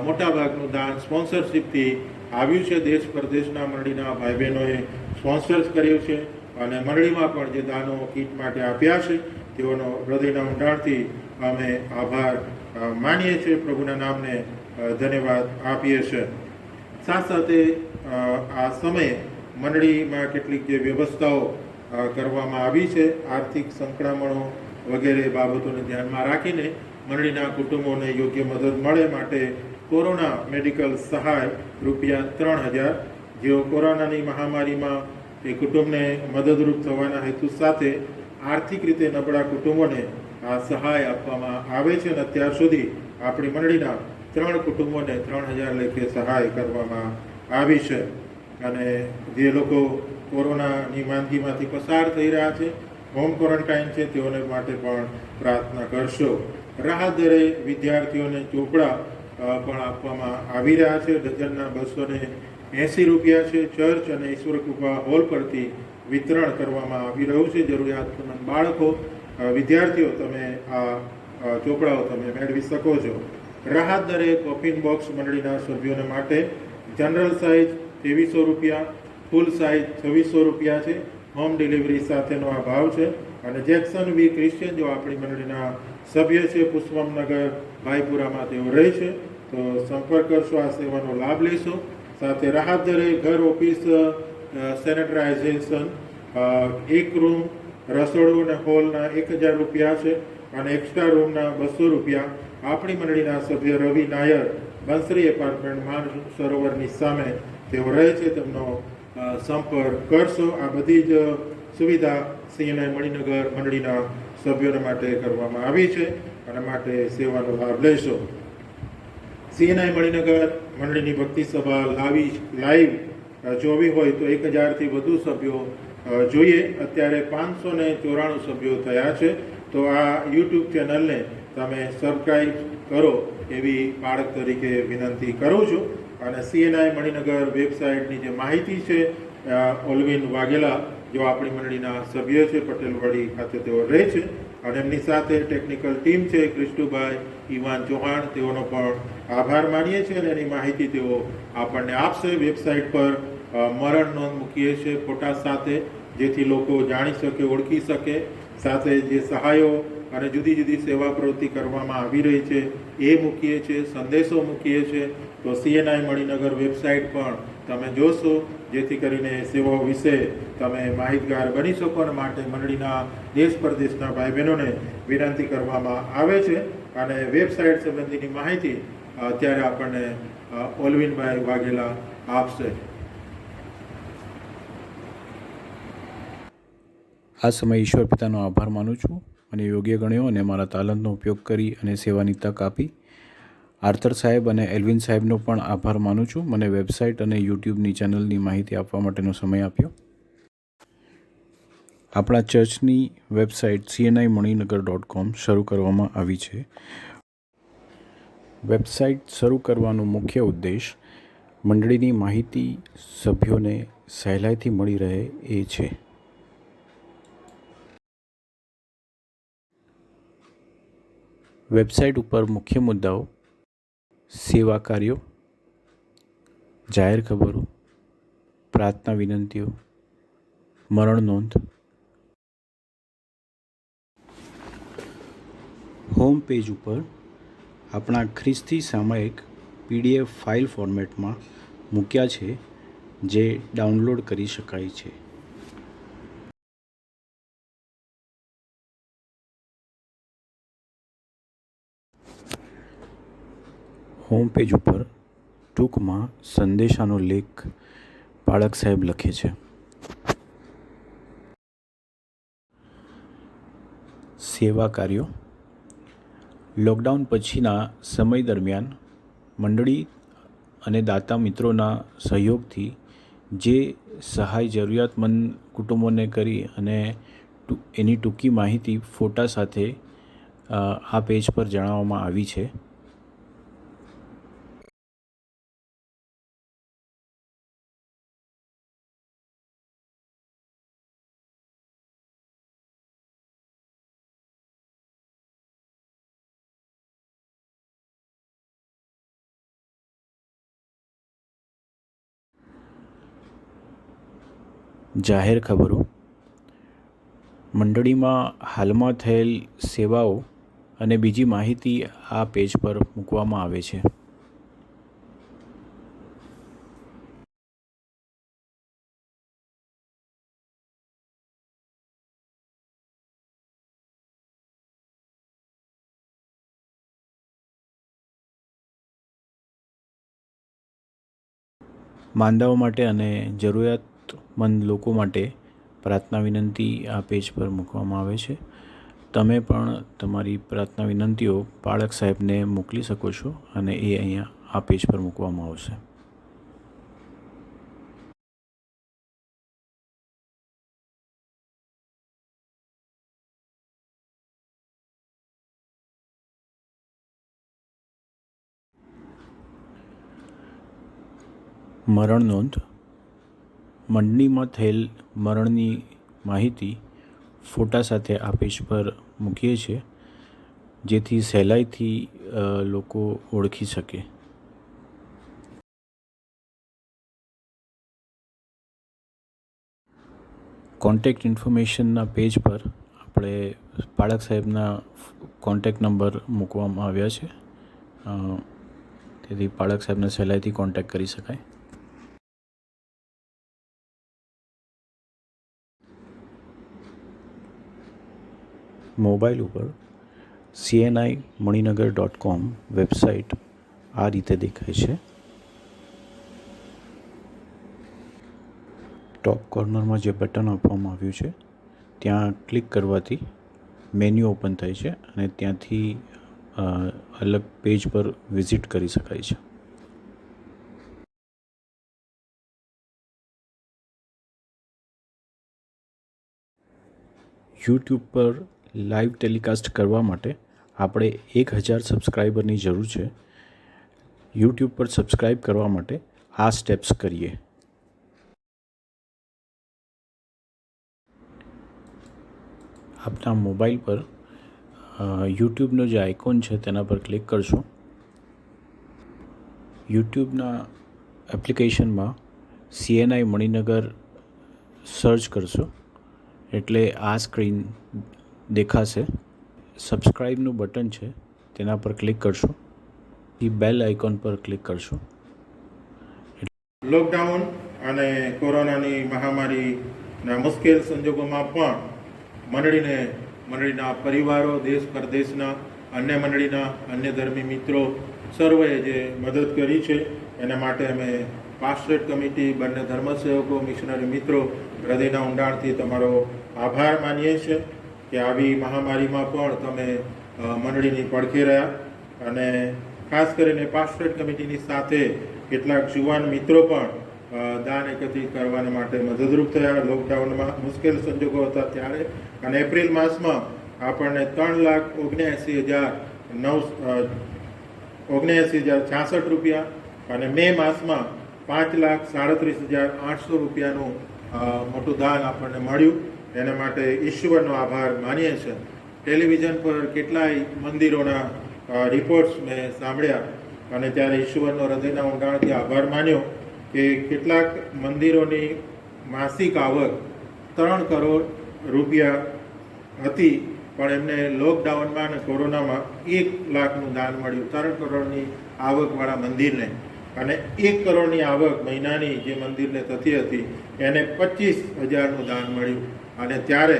મોટાભાગનું દાન સ્પોન્સરશિપથી આવ્યું છે. દેશ પરદેશના મંડળીના ભાઈ બહેનોએ સ્પોન્સર્સ કર્યું છે અને મંડળીમાં પણ જે દાનો કીટ માટે આપ્યા છે તેઓનો હૃદયના ઊંડાણથી અમે આભાર માનીએ છીએ. પ્રભુના નામને ધન્યવાદ આપીએ છીએ. સાથે સાથે આ સમયે મંડળીમાં કેટલીક જે વ્યવસ્થાઓ કરવામાં આવી છે, આર્થિક સંકળામણો વગેરે બાબતોને ધ્યાનમાં રાખીને મંડળીના કુટુંબોને યોગ્ય મદદ મળે માટે કોરોના મેડિકલ સહાય ₹3000, જેઓ કોરોનાની મહામારીમાં એ કુટુંબને મદદરૂપ થવાના હેતુ સાથે આર્થિક રીતે નબળા કુટુંબોને આ સહાય આપવામાં આવે છે. અને અત્યાર સુધી આપણી મંડળીના 3 કુટુંબોને 3000 લેખે સહાય કરવામાં આવી છે. અને જે લોકો કોરોનાની માંદગીમાંથી પસાર થઈ રહ્યા છે, હોમ ક્વોરન્ટાઇન છે, તેઓને માટે પણ પ્રાર્થના કરશો. રાહત દરે વિદ્યાર્થીઓને ચોપડા પણ આપવામાં આવી રહ્યા છે. ડઝનના ₹280 છે. ચર્ચ અને ઈશ્વર કૃપા હોલ પરથી વિતરણ કરવામાં આવી રહ્યું છે. જરૂરિયાતમંદ બાળકો, વિદ્યાર્થીઓ, તમે આ ચોપડાઓ તમે મેળવી શકો છો. રાહત દરે કોફિન બોક્સ મંડળીના સભ્યોને માટે જનરલ સાઇઝ ₹2300, ફૂલ સાઇઝ ₹2600 છે. હોમ ડિલિવરી સાથેનો આ ભાવ છે. અને જેક્સન વી ક્રિશ્ચિયન, જો આપણી મંડળીના સભ્ય છે, પુષ્પમનગર ભાઈપુરામાં તેઓ રહે છે, તો સંપર્ક કરશો, આ સેવાનો લાભ લેશો. સાથે રાહત દરે ઘર, ઓફિસ સેનેટાઇઝેશન, 1 રૂમ, રસોડું અને હોલના ₹1000 છે અને એક્સ્ટ્રા રૂમના ₹200. આપણી મંડળીના સભ્ય રવિ નાયર, બંસરી એપાર્ટમેન્ટ, માન સરોવરની સામે તેઓ રહે છે, તેમનો સંપર્ક કરશો. આ બધી જ સુવિધા CNI મણિનગર મંડળીના સભ્યોને માટે કરવામાં આવી છે અને માટે સેવાનો લાભ લેશો. સીએનઆઈ મણિનગર મંડળીની ભક્તિ સભા લાઈવ જોવી હોય તો 1000થી વધુ સભ્યો જોઈએ. અત્યારે 594 સભ્યો થયા છે. તો આ યુટ્યુબ ચેનલને તમે સબસ્ક્રાઈબ કરો એવી બાળક તરીકે વિનંતી કરું છું. અને સીએનઆઈ મણિનગર વેબસાઇટની જે માહિતી છે, ઓલવિન વાઘેલા જો આપણી મંડળીના સભ્ય છે, પટેલવાડી ખાતે તેઓ રહે છે, અને એમની સાથે ટેકનિકલ ટીમ છે, ક્રિસ્ટુભાઈ, ઈવાન ચૌહાણ, તેઓનો પણ આભાર માનીએ છીએ અને એની માહિતી તેઓ આપણને આપશે. વેબસાઇટ પર મરણ નોંધ મૂકીએ છીએ ફોટા સાથે, જેથી લોકો જાણી શકે, ઓળખી શકે. સાથે જે સહાયો અને જુદી જુદી સેવા પ્રવૃત્તિ કરવામાં આવી રહી છે એ મૂકીએ છીએ, સંદેશો મૂકીએ છીએ. તો સીએનઆઈ મણિનગર વેબસાઇટ પણ તમે જોશો, જેથી કરીને સેવાઓ વિશે તમે માહિતગાર બની શકો. અને માટે મંડળીના દેશ પરદેશના ભાઈ બહેનોને વિનંતી કરવામાં આવે છે. અને વેબસાઇટ સંબંધીની માહિતી અત્યારે આપણને ઓલવિનભાઈ વાઘેલા આપશે. આ સમયે ઈશ્વર પિતાનો આભાર માનું છું અને યોગ્ય ગણ્યો અને મારા તાલંતનો ઉપયોગ કરી અને સેવાની તક આપી. આર્થર સાહેબ અને એલ્વિન સાહેબનો પણ આભાર માનું છું, મને વેબસાઇટ અને યુટ્યુબની ચેનલની માહિતી આપવા માટેનો સમય આપ્યો. આપણા ચર્ચની વેબસાઇટ cni-maninagar.com શરૂ કરવામાં આવી છે. વેબસાઇટ શરૂ કરવાનો મુખ્ય ઉદ્દેશ મંડળીની માહિતી સભ્યોને સહેલાઈથી મળી રહે એ છે. વેબસાઇટ ઉપર મુખ્ય મુદ્દાઓ સેવા કાર્યો, જાહેર ખબરો, પ્રાર્થના વિનંતીઓ, મરણ નોંધ. હોમ પેજ ઉપર આપણા ખ્રિસ્તી સામાયિક PDF ફાઇલ ફોર્મેટમાં મૂક્યા છે, જે ડાઉનલોડ કરી શકાય છે. હોમ પેજ ઉપર ટૂંકમાં સંદેશાનો લેખ બાળક સાહેબ લખે છે. સેવા કાર્યો. લોકડાઉન પછીના સમય દરમિયાન મંડળી અને દાતા મિત્રોના સહયોગથી જે સહાય જરૂરિયાતમંદ કુટુંબોને કરી અને એની ટૂંકી માહિતી ફોટા સાથે આ પેજ પર જણાવવામાં આવી છે. જાહેર ખબરો. મંડળીમાં હાલમાં થયેલ સેવાઓ અને બીજી માહિતી આ પેજ પર મૂકવામાં આવે છે. માંદાઓ માટે અને જરૂરિયાતમંદ લોકો માટે પ્રાર્થના વિનંતી આ પેજ પર મૂકવામાં આવે છે. તમે પણ તમારી પ્રાર્થના વિનંતીઓ બાળક સાહેબને મોકલી શકો છો અને એ અહીંયા આ પેજ પર મૂકવામાં આવશે. મરણ નોંધ. મંડળીમાં થયેલ મરણની માહિતી ફોટા સાથે આ પેજ પર મૂકીએ છીએ, જેથી સહેલાઈથી લોકો ઓળખી શકે. કોન્ટેક્ટ ઇન્ફોર્મેશનના પેજ પર આપણે બાળક સાહેબના કોન્ટેક્ટ નંબર મૂકવામાં આવ્યા છે, તેથી બાળક સાહેબને સહેલાઈથી કોન્ટેક્ટ કરી શકાય. મોબાઈલ ઉપર cni-maninagar.com વેબસાઇટ આ રીતે દેખાય છે. ટોપ કોર્નરમાં જે બટન આપવામાં આવ્યું છે ત્યાં ક્લિક કરવાથી મેન્યુ ઓપન થાય છે અને ત્યાંથી અલગ પેજ પર વિઝિટ કરી શકાય છે. યુટ્યુબ પર લાઈવ ટેલિકાસ્ટ કરવા માટે આપણે 1000 સબસ્ક્રાઈબરની જરૂર છે. યુટ્યુબ પર સબસ્ક્રાઈબ કરવા માટે આ સ્ટેપ્સ કરીએ. આપના મોબાઈલ પર યુટ્યુબનો જે આઇકોન છે તેના પર ક્લિક કરશો. યુટ્યુબના એપ્લિકેશનમાં CNI મણિનગર સર્ચ કરશો એટલે આ સ્ક્રીન દેખાશે. સબસ્ક્રાઈબનું બટન છે તેના પર ક્લિક કરશો. એ બેલ આઇકોન પર ક્લિક કરશો. લોકડાઉન અને કોરોનાની મહામારીના મુશ્કેલ સંજોગોમાં પણ મંડળીના પરિવારો, દેશ પરદેશના અન્ય મંડળીના અન્ય ધર્મી મિત્રો સર્વે જે મદદ કરી છે એના માટે અમે પાસ્ટરેટ કમિટી, બંને ધર્મસેવકો, મિશનરી મિત્રો હૃદયના ઊંડાણથી તમારો આભાર માનીએ છીએ કે આવી મહામારીમાં પણ તમે મંડળીની પડખે રહ્યા. અને ખાસ કરીને પાસ્ટરેટ કમિટીની સાથે કેટલાક યુવાન મિત્રો પણ દાન એકત્રિત કરવા માટે મદદરૂપ થયા. લોકડાઉનમાં મુશ્કેલ સંજોગો હતા ત્યારે અને એપ્રિલ માસમાં આપણને 3,79,066 રૂપિયા અને મે માસમાં 5,37,800 રૂપિયાનું મોટું દાન આપણને મળ્યું. એના માટે ઈશ્વરનો આભાર માનીએ છીએ. ટેલિવિઝન પર કેટલાય મંદિરોના રિપોર્ટ્સ મેં સાંભળ્યા અને ત્યારે ઈશ્વરનો હૃદયના ઊંડાણથી આભાર માન્યો કે કેટલાક મંદિરોની માસિક આવક 3 કરોડ રૂપિયા હતી, પણ એમને લોકડાઉનમાં અને કોરોનામાં 1 લાખનું દાન મળ્યું. 3 કરોડની આવકવાળા મંદિરને અને 1 કરોડની આવક મહિનાની જે મંદિરને થતી હતી એને 25,000નું દાન મળ્યું. અને ત્યારે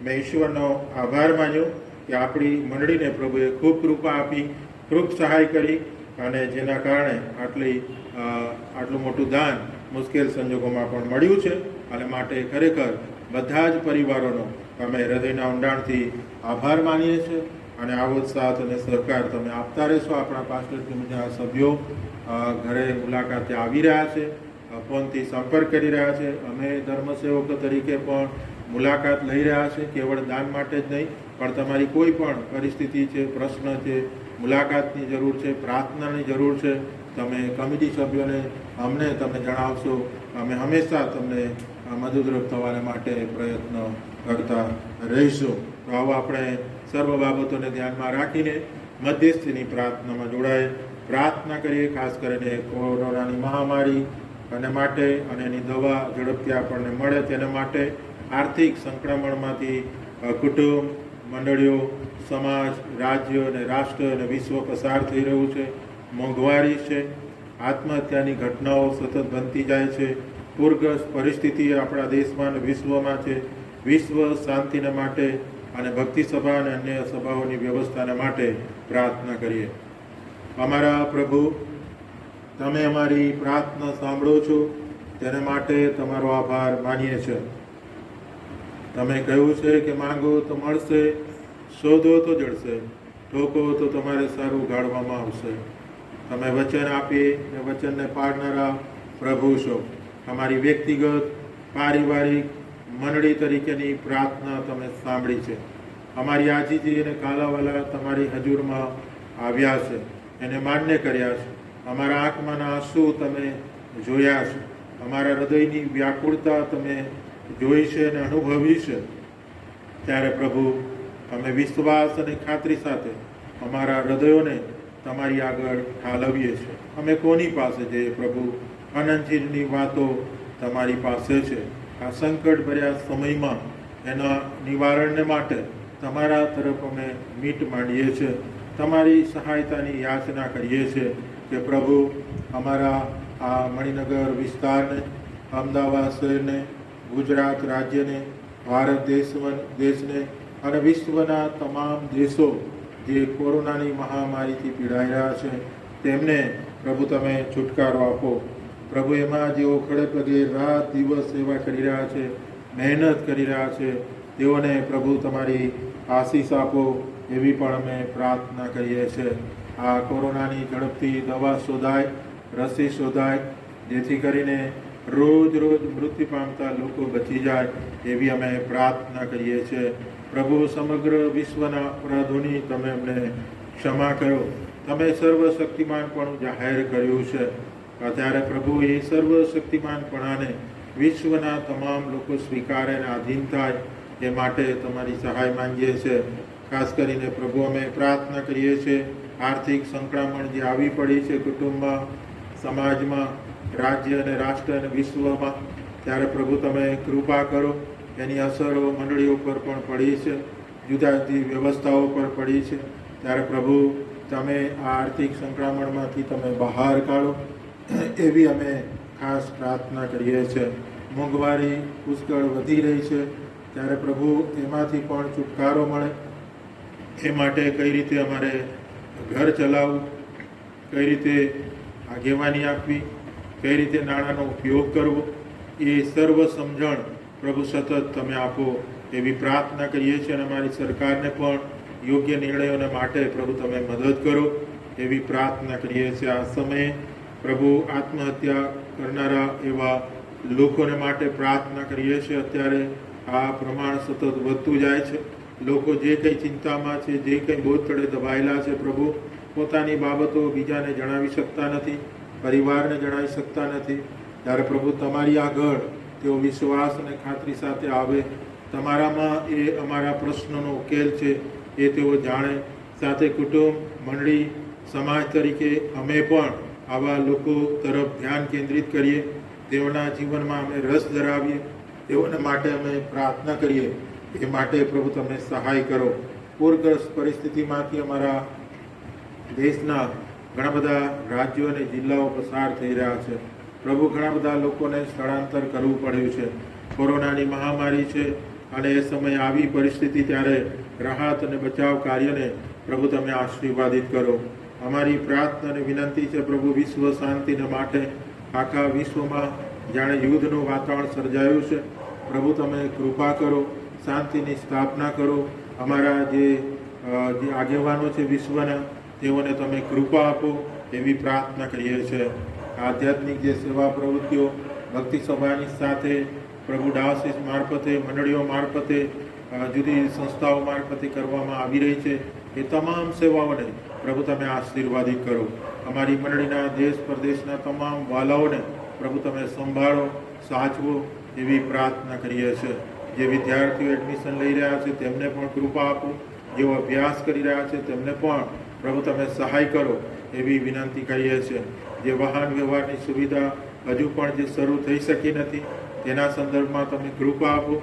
મેં ઈશ્વરનો આભાર માન્યો કે આપણી મંડળીને પ્રભુએ ખૂબ કૃપા આપી, ખૂબ સહાય કરી અને જેના કારણે આટલું મોટું દાન મુશ્કેલ સંજોગોમાં પણ મળ્યું છે. અને માટે ખરેખર બધા જ પરિવારોનો અમે હૃદયના ઊંડાણથી આભાર માનીએ છીએ. અને આવો જ સાથ અને સહકાર તમે આપતા રહેશો. આપણા પાસ્ટરેટ કમિટીના સભ્યો ઘરે મુલાકાતે આવી રહ્યા છે, ફોનથી સંપર્ક કરી રહ્યા છે. અમે ધર્મસેવકો તરીકે પણ મુલાકાત લઈ રહ્યા છે, કેવળ દાન માટે જ નહીં, પણ તમારી કોઈ પણ પરિસ્થિતિ છે, પ્રશ્ન છે, મુલાકાતની જરૂર છે, પ્રાર્થનાની જરૂર છે, તમે કમિટી સભ્યોને અમને તમે જણાવશો. અમે હંમેશા તમને મદદરૂપ થવાને માટે પ્રયત્ન કરતા રહીશું. તો આવો આપણે સર્વ બાબતોને ધ્યાનમાં રાખીને મધ્યસ્થીની પ્રાર્થનામાં જોડાય, પ્રાર્થના કરીએ. ખાસ કરીને કોરોનાની મહામારી અને માટે અને એની દવા ઝડપથી આપણને મળે તેના માટે. આર્થિક સંક્રમણમાંથી કુટુંબ, મંડળીઓ, સમાજ, રાજ્ય અને રાષ્ટ્ર અને વિશ્વ પસાર થઈ રહ્યું છે. મોંઘવારી છે, આત્મહત્યાની ઘટનાઓ સતત બનતી જાય છે, પૂરગ્રસ્ત પરિસ્થિતિ આપણા દેશમાં અને વિશ્વમાં છે. વિશ્વ શાંતિના માટે અને ભક્તિ સભા અને અન્ય સભાઓની વ્યવસ્થાના માટે પ્રાર્થના કરીએ. અમારા પ્રભુ, તમે અમારી પ્રાર્થના સાંભળો છો, તેના માટે તમારો આભાર માનીએ છીએ. તમે કહ્યું છે કે માંગો તો મળશે, શોધો તો જડશે, ઠોકો તો તમારે સારું ગાળવામાં આવશે. તમે વચન આપી ને વચનને પાડનારા પ્રભુ છો. અમારી વ્યક્તિગત, પારિવારિક, મંડળી તરીકેની પ્રાર્થના તમે સાંભળી છે. અમારી આજીજી અને કાલાવાલા તમારી હજુરમાં આવ્યા છે, એને માન્ય કર્યા છે. અમારા આંખમાંના આંસુ તમે જોયા છે, અમારા હૃદયની વ્યાકુળતા તમે જોઈ છે અને અનુભવી છે. ત્યારે પ્રભુ, અમે વિશ્વાસ અને ખાતરી સાથે અમારા હૃદયોને તમારી આગળ ઠાલવીએ છીએ. અમે કોની પાસે જઈએ પ્રભુ? અનંતની વાતો તમારી પાસે છે. આ સંકટભર્યા સમયમાં એના નિવારણને માટે તમારા તરફ અમે મીટ માંડીએ છીએ. તમારી સહાયતાની યાચના કરીએ છીએ કે પ્રભુ, અમારા આ મણિનગર વિસ્તારને, અમદાવાદ શહેરને, ગુજરાત રાજ્યને, ભારત દેશને અને વિશ્વના તમામ દેશો જે કોરોનાની મહામારીથી પીડાઈ રહ્યા છે તેમને પ્રભુ તમે છુટકારો આપો. પ્રભુ, એમાં જેઓ ખડે પગે રાત દિવસ સેવા કરી રહ્યા છે, મહેનત કરી રહ્યા છે, તેઓને પ્રભુ તમારી આશીષ આપો, એવી પણ અમે પ્રાર્થના કરીએ છીએ. આ કોરોનાની ઝડપથી દવા શોધાય, રસી શોધાય, જેથી કરીને રોજ મૃત્યુ પામતા લોકો બચી જાય એવી અમે પ્રાર્થના કરીએ છીએ. પ્રભુ, સમગ્ર વિશ્વના અપરાધોની તમે અમને ક્ષમા કરો. તમે સર્વશક્તિમાનપણું જાહેર કર્યું છે. ત્યારે પ્રભુ, એ સર્વશક્તિમાનપણાને વિશ્વના તમામ લોકો સ્વીકારે અને આધીન થાય એ માટે તમારી સહાય માંગીએ છીએ. ખાસ કરીને પ્રભુ, અમે પ્રાર્થના કરીએ છીએ આર્થિક સંકળામણ જે આવી પડી છે કુટુંબમાં, સમાજમાં, રાજ્ય અને રાષ્ટ્ર અને વિશ્વમાં, ત્યારે પ્રભુ તમે કૃપા કરો. એની અસરો મંડળીઓ પર પણ પડી છે, જુદા જુદી વ્યવસ્થાઓ પર પડી છે. ત્યારે પ્રભુ, તમે આ આર્થિક સંકળામણમાંથી તમે બહાર કાઢો એવી અમે ખાસ પ્રાર્થના કરીએ છીએ. મોંઘવારી પુષ્કળ વધી રહી છે, ત્યારે પ્રભુ એમાંથી પણ છુટકારો મળે એ માટે કઈ રીતે અમારે ઘર ચલાવવું, કઈ રીતે આગેવાની આપવી, કઈ રીતે નાણાંનો ઉપયોગ કરવો, એ સર્વ સમજણ પ્રભુ સતત તમે આપો એવી પ્રાર્થના કરીએ છીએ. અને અમારી સરકારને પણ યોગ્ય નિર્ણયોને માટે પ્રભુ તમે મદદ કરો એવી પ્રાર્થના કરીએ છીએ. આ સમયે પ્રભુ, આત્મહત્યા કરનારા એવા લોકોને માટે પ્રાર્થના કરીએ છીએ. અત્યારે આ પ્રમાણ સતત વધતું જાય છે. લોકો જે કંઈ ચિંતામાં છે, જે કંઈ બોજ તળે દબાયેલા છે, પ્રભુ પોતાની બાબતો બીજાને જણાવી શકતા નથી, પરિવારને જણાવી શકતા નથી. ત્યારે પ્રભુ, તમારી આગળ તેઓ વિશ્વાસ અને ખાતરી સાથે આવે. તમારામાં એ અમારા પ્રશ્નોનો ઉકેલ છે એ તેઓ જાણે. સાથે કુટુંબ, મંડળી, સમાજ તરીકે અમે પણ આવા લોકો તરફ ધ્યાન કેન્દ્રિત કરીએ, તેઓના જીવનમાં અમે રસ ધરાવીએ, તેઓને માટે અમે પ્રાર્થના કરીએ. એ માટે પ્રભુ તમે સહાય કરો. પૂરગ્રસ્ત પરિસ્થિતિમાંથી અમારા દેશના ઘણા બધા રાજ્યો અને જિલ્લાઓ પસાર થઈ રહ્યા છે. પ્રભુ, ઘણા બધા લોકોને સ્થળાંતર કરવું પડ્યું છે. કોરોનાની મહામારી છે અને એ સમયે આવી પરિસ્થિતિ, ત્યારે રાહત અને બચાવ કાર્યને પ્રભુ તમે આશીર્વાદિત કરો. અમારી પ્રાર્થના અને વિનંતી છે પ્રભુ, વિશ્વ શાંતિને માટે આખા વિશ્વમાં જાણે યુદ્ધનું વાતાવરણ સર્જાયું છે, પ્રભુ તમે કૃપા કરો, શાંતિની સ્થાપના કરો. અમારા જે આગેવાનો છે વિશ્વના, તેઓને તમે કૃપા આપો એવી પ્રાર્થના કરીએ છીએ. આધ્યાત્મિક જે સેવા પ્રવૃત્તિઓ ભક્તિ સભાની સાથે પ્રભુ ડાયોસીસ મારફતે, મંડળીઓ મારફતે, જુદી સંસ્થાઓ મારફતે કરવામાં આવી રહી છે, એ તમામ સેવાઓને પ્રભુ તમે આશીર્વાદિત કરો. અમારી મંડળીના દેશ પરદેશના તમામ વાલાઓને પ્રભુ તમે સંભાળો, સાચવો એવી પ્રાર્થના કરીએ છીએ. જે વિદ્યાર્થીઓ એડમિશન લઈ રહ્યા છે તેમને પણ કૃપા આપો. જેઓ અભ્યાસ કરી રહ્યા છે તેમને પણ પ્રભુ તમે સહાય કરો એવી વિનંતી કરીએ છીએ. જે વાહન વ્યવહારની સુવિધા હજુ પણ જે શરૂ થઈ શકી નથી, તેના સંદર્ભમાં તમે કૃપા આપો.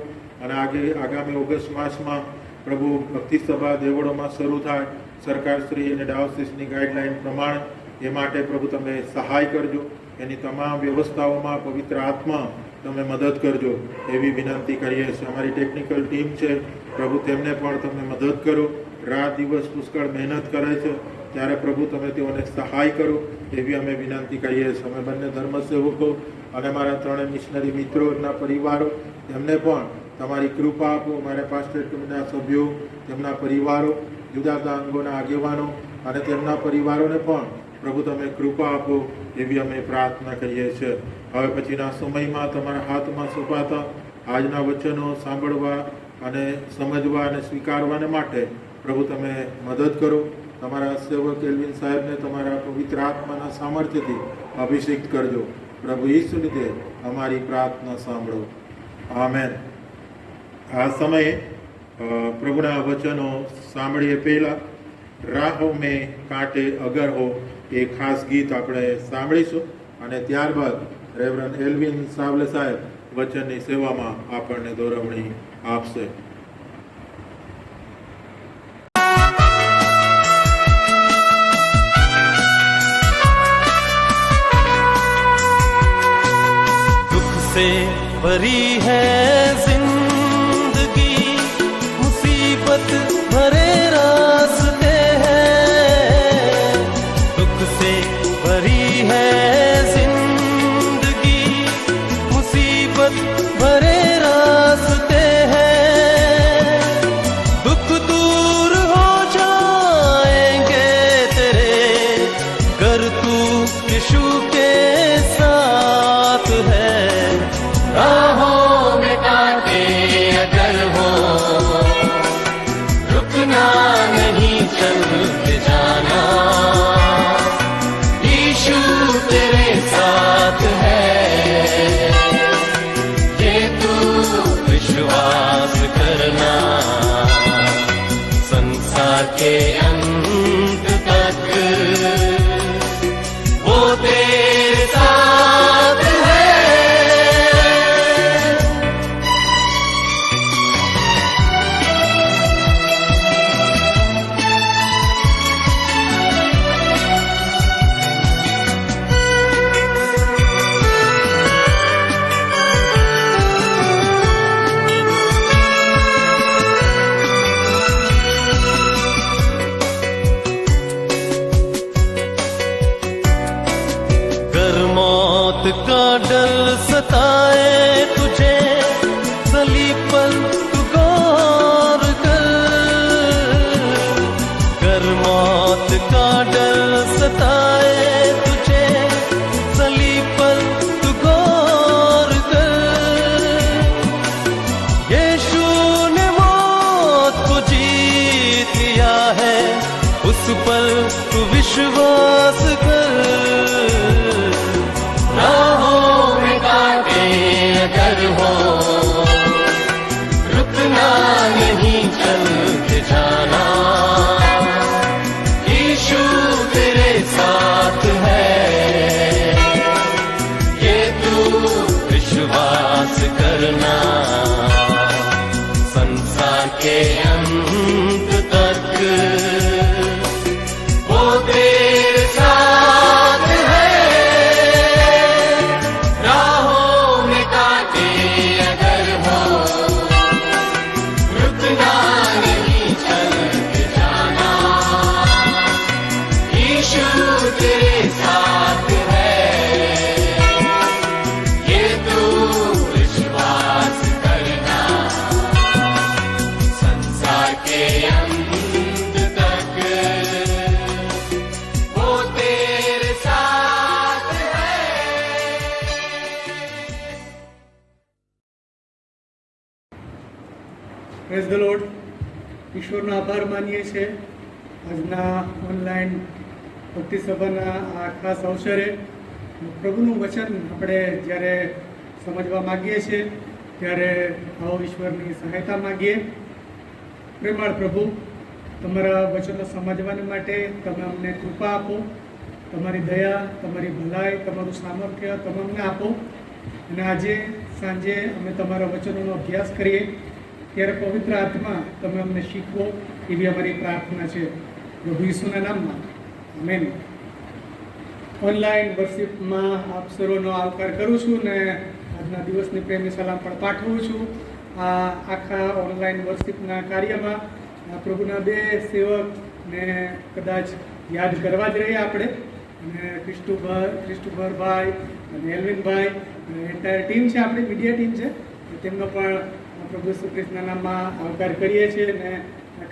અને આગામી ઓગસ્ટ માસમાં પ્રભુ ભક્તિ સભા દેવળોમાં શરૂ થાય, સરકારશ્રી અને ડાયોસીસની ગાઈડલાઈન પ્રમાણે, એ માટે પ્રભુ તમે સહાય કરજો. એની તમામ વ્યવસ્થાઓમાં પવિત્ર આત્મા તમે મદદ કરજો એવી વિનંતી કરીએ છીએ. અમારી ટેકનિકલ ટીમ છે પ્રભુ, તેમને પણ તમે મદદ કરો. રાત દિવસ પુષ્કળ મહેનત કરે છે, ત્યારે પ્રભુ તમે તેઓને સહાય કરો એવી અમે વિનંતી કરીએ છીએ. અમે બંને ધર્મસેવકો અને મારા ત્રણેય મિશનરી મિત્રોના પરિવારો, તેમને પણ તમારી કૃપા આપો. અમારા પાસ્ટર કમિટીના સભ્યો, તેમના પરિવારો, જુદા જુદા અંગોના આગેવાનો અને તેમના પરિવારોને પણ પ્રભુ તમે કૃપા આપો એવી અમે પ્રાર્થના કરીએ છીએ. હવે પછીના સમયમાં તમારા હાથમાં સોંપાતા આજના વચનો સાંભળવા અને સમજવા અને સ્વીકારવાને માટે પ્રભુ તમે મદદ કરો. તમારા સેવક એલ્વિન સાહેબને તમારા પવિત્ર આત્માના સામર્થ્યથી અભિષેક કરજો. પ્રભુ ઈસુ લીધે અમારી પ્રાર્થના સાંભળો. આમેન. આ સમયે પ્રભુના વચનો સાંભળીએ પહેલા રાહો મેં કાંટે અગર હો એ ખાસ ગીત આપણે સાંભળીશું અને ત્યારબાદ રેવરન એલ્વિન સાવલે સાહેબ વચનની સેવામાં આપણને દોરવણી આપશે. दुख से भरी है जिंदगी, मुसीबत भरे रास्ते हैं. दुख से भरी है जिंदगी, मुसीबत भरे रास्ते हैं. दुख दूर हो विश्वास करना संसार के अंत तक वो तेरे साथ है। मौत का डर सताए तुझे सलीब पर तू गौर कर मौत का डर सताए तुझे सलीब पर तू गौर कर। यीशु ने मौत को जीत लिया है उस पर तू विश्वास कर। अगर हो रुकना नहीं चल के जाना यीशु तेरे साथ है ये तू विश्वास करना संसार के अंत तक वो तेरे साथ है। Praise the lord. ઈશ્વરનો આભાર માનીએ છીએ આજના ઓનલાઈન ભક્તિ સભાના આ ખાસ અવસરે પ્રભુનું વચન આપણે જ્યારે સમજવા માગીએ છીએ ત્યારે આવો ઈશ્વરની સહાયતા માગીએ. પ્રેમાળ પ્રભુ, તમારા વચનો સમજવા માટે તમે અમને કૃપા આપો, તમારી દયા, તમારી ભલાઈ, તમારું સામર્થ્ય તમે અમને આપો. અને આજે સાંજે અમે તમારા વચનોનો અભ્યાસ કરીએ ત્યારે પવિત્ર આત્મા તમે અમને શીખવો એવી અમારી પ્રાર્થના છે. પ્રભુ ઈસુના નામમાં આમેન. ઓનલાઈન વર્શિપમાં આપ સર્વનો આવકાર કરું છું ને આજના દિવસની પ્રેમી સલામ પણ પાઠવું છું. આ આખા ઓનલાઈન વર્શિપના કાર્યમાં પ્રભુના બે સેવકને કદાચ યાદ કરવા જ રહીએ આપણે, અને ક્રિસ્ટુભરભાઈ અને એલ્વિનભાઈ એન્ટાયર ટીમ છે, આપણી મીડિયા ટીમ છે, તેમનો પણ પ્રભુ ઈસુ ખ્રિસ્તના નામમાં આવકાર કરીએ છીએ અને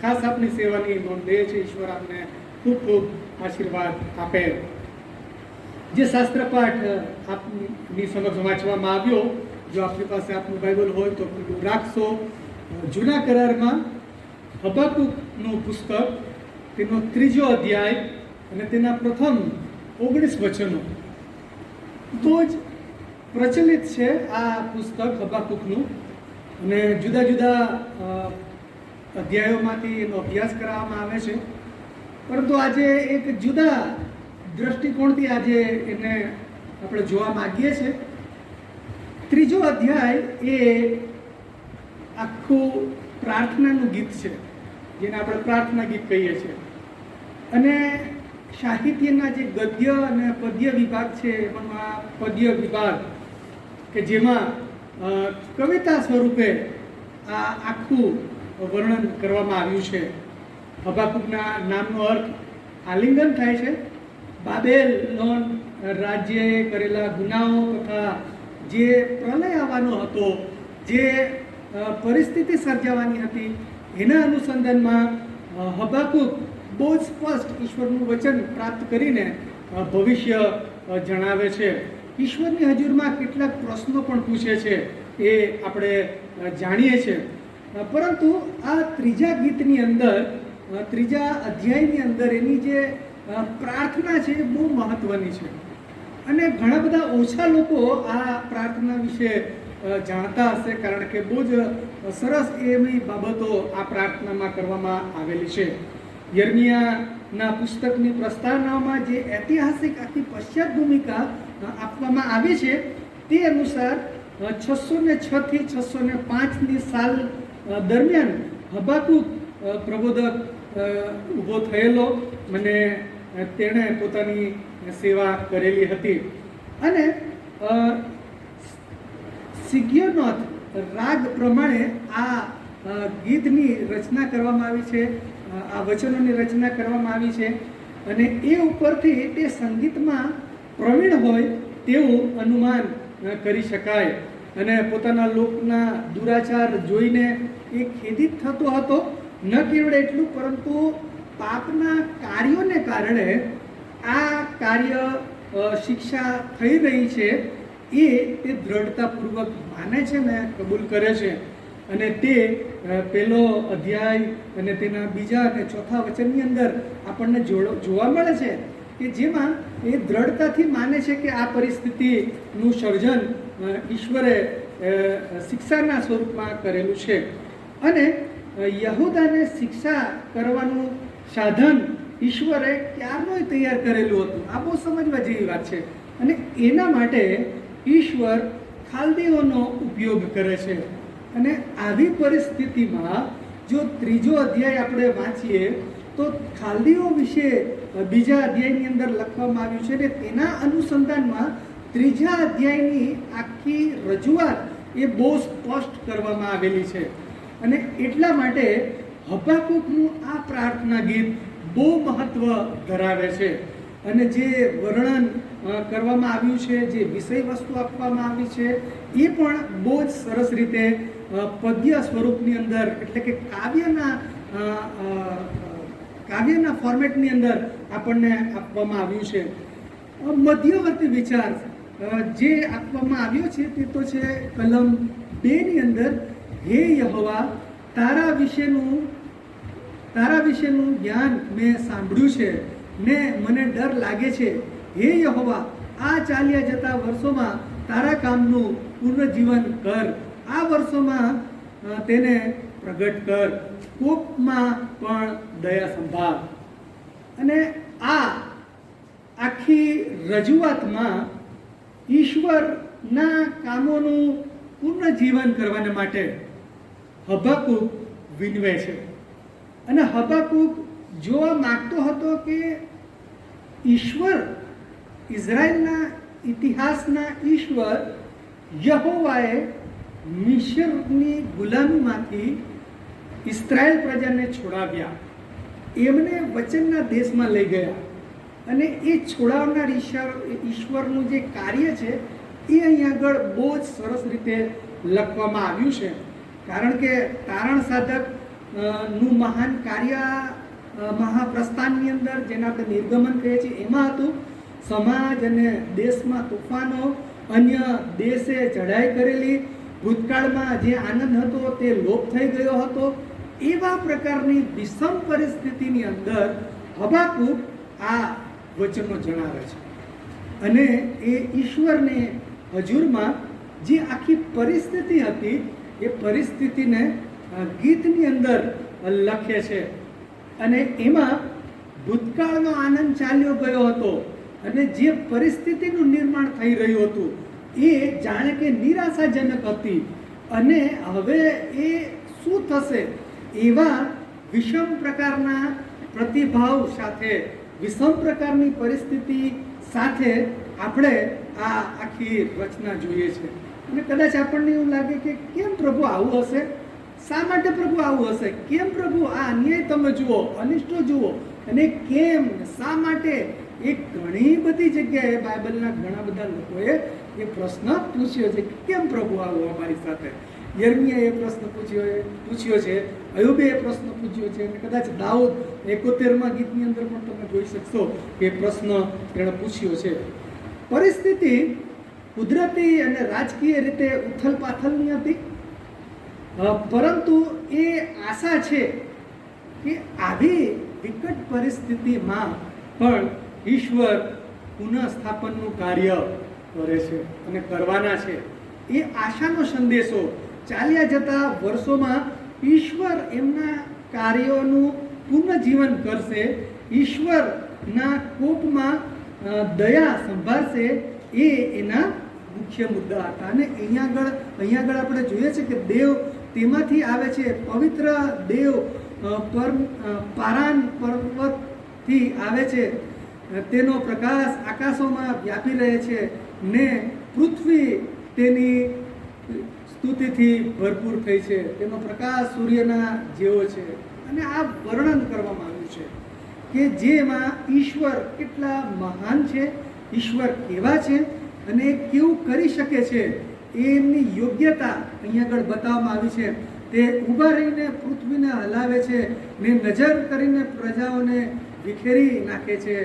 ખાસ આપની સેવાની નોંધ લઈએ છીએ. ઈશ્વર આપને ખૂબ ખૂબ આશીર્વાદ આપે. જે શાસ્ત્ર પાઠ આપની સમક્ષ વાંચવામાં આવ્યો, જો આપની પાસે આપનું બાઇબલ હોય તો ખુલ્લું રાખશો. જૂના કરારમાં હબાકુકનું પુસ્તક, તેનો 3જો અધ્યાય અને તેના પ્રથમ 19 વચનો. બહુ જ પ્રચલિત છે આ પુસ્તક હબાકુકનું, અને જુદા જુદા અધ્યાયોમાંથી એનો અભ્યાસ કરાવવામાં આવે છે. પરંતુ આજે એક જુદા દ્રષ્ટિકોણથી આજે એને આપણે જોવા માગીએ છીએ. 3જો અધ્યાય એ આખું પ્રાર્થનાનું ગીત છે, જેને આપણે પ્રાર્થના ગીત કહીએ છીએ. અને સાહિત્યના જે ગદ્ય અને પદ્ય વિભાગ છે, એમાં આ પદ્ય વિભાગ કે જેમાં કવિતા સ્વરૂપે આ આખું વર્ણન કરવામાં આવ્યું છે. હબાકુકના નામનો અર્થ આલિંગન થાય છે. બાબેલોન રાજ્યએ કરેલા ગુનાઓ તથા જે પ્રલય આવવાનો હતો, જે પરિસ્થિતિ સર્જાવાની હતી, એના અનુસંધાનમાં હબાકુક બહુ જ સ્પષ્ટ ઈશ્વરનું વચન પ્રાપ્ત કરીને ભવિષ્ય જણાવે છે. ઈશ્વરની હજુરમાં કેટલાક પ્રશ્નો પણ પૂછે છે, એ આપણે જાણીએ છીએ. પરંતુ આ 3જા ગીતની અંદર, 3જા અધ્યાયની અંદર એની જે પ્રાર્થના છે એ બહુ મહત્ત્વની છે. અને ઘણા બધા ઓછા લોકો આ પ્રાર્થના વિશે જાણતા હશે, કારણ કે બહુ જ સરસ એવી બાબતો આ પ્રાર્થનામાં કરવામાં આવેલી છે. યર્મિયાના પુસ્તકની પ્રસ્તાવનામાં જે ઐતિહાસિક આખી પશ્ચાત ભૂમિકા આપવામાં આવી છે તે અનુસાર 606 થી 605ની સાલ દરમિયાન હબાકુક પ્રબોધક ઊભો થયેલો અને તેણે પોતાની સેવા કરેલી હતી. અને સિગ્યોનોથ રાગ પ્રમાણે આ ગીતની રચના કરવામાં આવી છે, આ વચનોની રચના કરવામાં આવી છે. અને એ ઉપરથી તે સંગીતમાં પ્રવીણ હોય તેવું અનુમાન કરી શકાય. અને પોતાના લોકના દુરાચાર જોઈને એ ખેદિત થતો હતો. ન કેવળ એટલું, પરંતુ પાપના કાર્યોને કારણે આ કાર્ય શિક્ષા થઈ રહી છે એ તે દ્રઢતાપૂર્વક માને છે ને કબૂલ કરે છે. અને તે પહેલો અધ્યાય અને તેના બીજા અને ચોથા વચનની અંદર આપણને જોવા મળે છે કે જેમાં એ દ્રઢતાથી માને છે કે આ પરિસ્થિતિનું સર્જન ઈશ્વરે શિક્ષાના સ્વરૂપમાં કરેલું છે. અને યહૂદાને શિક્ષા કરવાનું સાધન ઈશ્વરે ક્યારનોય તૈયાર કરેલું હતું. આ બહુ સમજવા જેવી વાત છે. અને એના માટે ઈશ્વર ખાલદીઓનો ઉપયોગ કરે છે. અને આવી પરિસ્થિતિમાં જો ત્રીજો અધ્યાય આપણે વાંચીએ તો ખાલદીઓ વિશે બીજા અધ્યાયની અંદર લખવામાં આવ્યું છે. અને તેના અનુસંધાનમાં ત્રીજા અધ્યાયની આખી રજૂઆત એ બહુ સ્પષ્ટ કરવામાં આવેલી છે. અને એટલા માટે હબાકુકનું આ પ્રાર્થના ગીત બહુ મહત્વ ધરાવે છે. અને જે વર્ણન કરવામાં આવ્યું છે, જે વિષય વસ્તુ આપવામાં આવી છે, એ પણ બહુ જ સરસ રીતે પદ્ય સ્વરૂપની અંદર, એટલે કે કાવ્યના ફોર્મેટની અંદર આપણને આપવામાં આવ્યું છે. મધ્યવર્તી વિચાર જે આપવામાં આવ્યો છે તે તો છે કલમ 2ની અંદર, હે યહોવા, તારા વિશેનું જ્ઞાન મેં સાંભળ્યું છે ને મને ડર લાગે છે. હે યહોવા, આ ચાલ્યા જતા વર્ષોમાં તારા કામનું પુનર્જીવન કર. આ વર્ષોમાં તેને પ્રગટ કર. કોપમાં પણ દયા સંભાળ. અને આ આખી રજૂઆતમાં ઈશ્વરના કામોનું પુનર્જીવન કરવાને માટે હબાકુક વિનવે છે. અને હબાકુક જોવા માગતો હતો કે ઈશ્વર, ઇઝરાયલના ઇતિહાસના ઈશ્વર યહોવાએ મિસ્રની ગુલામીમાંથી ઇસ્રાયેલ પ્રજાને છોડાવ્યા, એમને વચનના દેશમાં લઈ ગયા. અને એ છોડાવનાર ઈશ્વરનું જે કાર્ય છે એ અહીં આગળ બહુ જ સરસ રીતે લખવામાં આવ્યું છે. કારણ કે તારણ સાધક નું મહાન કાર્ય મહાપ્રસ્થાનની અંદર, જેને આપણે નિર્ગમન કહીએ છીએ, એમાં હતું. સમાજ અને દેશમાં તોફાનો, અન્ય દેશે ચઢાઈ કરેલી, ભૂતકાળમાં જે આનંદ હતો તે લોપ થઈ ગયો હતો. એવા પ્રકારની વિષમ પરિસ્થિતિની અંદર હબાકુક આ વચનો જણાવે છે. અને એ ઈશ્વરને હજુરમાં જે આખી પરિસ્થિતિ હતી એ પરિસ્થિતિને ગીતની અંદર લખે છે. અને એમાં ભૂતકાળનો આનંદ ચાલ્યો ગયો હતો અને જે પરિસ્થિતિનું નિર્માણ થઈ રહ્યું હતું એ જાણે કે નિરાશાજનક હતી. અને હવે એ શું થશે એવા વિષમ પ્રકારના પ્રતિભાવ સાથે, વિષમ પ્રકારની પરિસ્થિતિ સાથે આપણે આ આખી રચના જોઈએ છે. અને કદાચ આપણને એવું લાગે કે કેમ પ્રભુ આવું હશે, શા માટે પ્રભુ આવું હશે, કેમ પ્રભુ આ અન્યાય તમે જુઓ, અનિષ્ટો જુઓ, અને કેમ, શા માટે? એ ઘણી બધી જગ્યાએ બાઇબલના ઘણા બધા લોકોએ એ પ્રશ્ન પૂછ્યો છે, કેમ પ્રભુ આવું અમારી સાથે? યર્મિયાએ એ પ્રશ્ન પૂછ્યો છે, અયુબે એ પ્રશ્ન પૂછ્યો છે, અને કદાચ દાઉદ 71માં ગીતની અંદર પણ તમે જોઈ શકશો કે પ્રશ્ન એણે પૂછ્યો છે. પરિસ્થિતિ કુદરતી અને રાજકીય રીતે ઉથલ પાથલની હતી, પરંતુ એ આશા છે કે આવી વિકટ પરિસ્થિતિમાં પણ ઈશ્વર પુનઃસ્થાપનનું કાર્ય કરે છે અને કરવાના છે. એ આશાનો સંદેશો ચાલ્યા જતા વર્ષોમાં ઈશ્વર એમના કાર્યોનું પુનઃજીવન કરશે, ઈશ્વરના કોપમાં દયા સંભાળશે, એ એના મુખ્ય મુદ્દા હતા. અને અહીંયા આગળ આપણે જોઈએ છે કે દેવ તેમાંથી આવે છે, પવિત્ર દેવ પારાન પર્વતથી આવે છે, તેનો પ્રકાશ આકાશોમાં વ્યાપી રહે છે ને પૃથ્વી તેની સ્તુતિથી ભરપૂર થઈ છે, તેનો પ્રકાશ સૂર્યના જેવો છે. અને આ વર્ણન કરવામાં આવ્યું છે કે જેમાં ઈશ્વર કેટલા મહાન છે, ઈશ્વર કેવા છે અને કેવું કરી શકે છે, એમની યોગ્યતા અહીંયા આગળ બતાવવામાં આવી છે. તે ઊભા રહીને પૃથ્વીને હલાવે છે ને નજર કરીને પ્રજાઓને વિખેરી નાખે છે.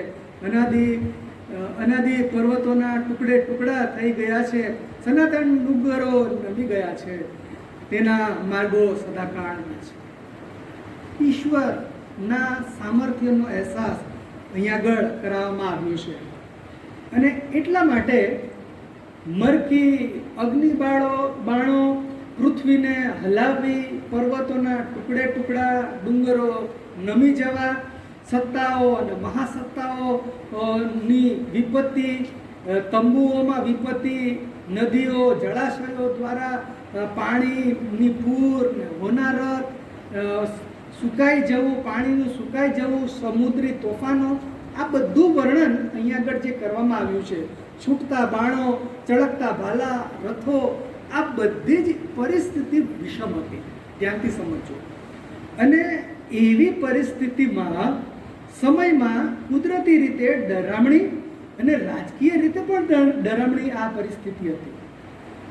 અનાદિ પર્વતોના ટુકડે ટુકડા થઈ ગયા છે, સનાતન ડુંગરો નમી ગયા છે, તેના માર્ગો સદાકાળના છે. ઈશ્વરના સામર્થ્યનો અહેસાસ અહીંયા આગળ કરાવવામાં આવ્યો છે. અને એટલા માટે મરકી બાણો પૃથ્વીને હલાવી, પર્વતોના ટુકડે ટુકડા, ડુંગરો નમી જવા, સત્તાઓ અને મહાસત્તાઓની વિપત્તિ, તંબુઓમાં વિપત્તિ, નદીઓ જળાશયો દ્વારા પાણીની પૂર ને હોનારત, સુકાઈ જવું, પાણીનું સુકાઈ જવું, સમુદ્રી તોફાનો, આ બધું વર્ણન અહીંયા આગળ જે કરવામાં આવ્યું છે, છૂટતા બાણો, ચળકતા ભાલા, રથો, આ બધી જ પરિસ્થિતિ વિષમ હતી. ધ્યાનથી સમજો. અને એવી પરિસ્થિતિમાં સમયમાં કુદરતી રીતે ડરામણી અને રાજકીય રીતે પણ ડરામણી આ પરિસ્થિતિ હતી.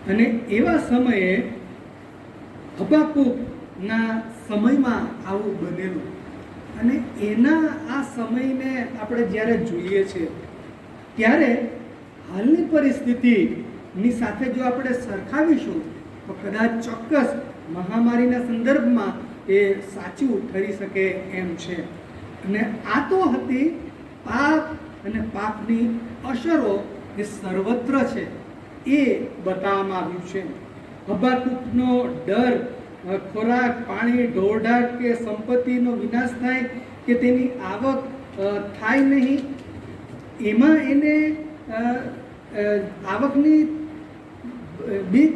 અને એવા સમયે હબાકૂકના સમયમાં આવું બનેલું. અને એના આ સમયને આપણે જ્યારે જોઈએ છે ત્યારે હાલની પરિસ્થિતિની સાથે જો આપણે સરખાવીશું તો કદાચ ચોક્કસ મહામારીના સંદર્ભમાં એ સાચું ઠરી શકે એમ છે. અને આ તો હતી પાપ અને પાપની અસરો એ સર્વત્ર છે એ બતાવવામાં આવ્યું છે. હબાકૂકનો ડર ખોરાક, પાણી, ઢોરઢાર કે સંપત્તિનો વિનાશ થાય કે તેની આવક થાય નહીં, એમાં એને આવકની બીક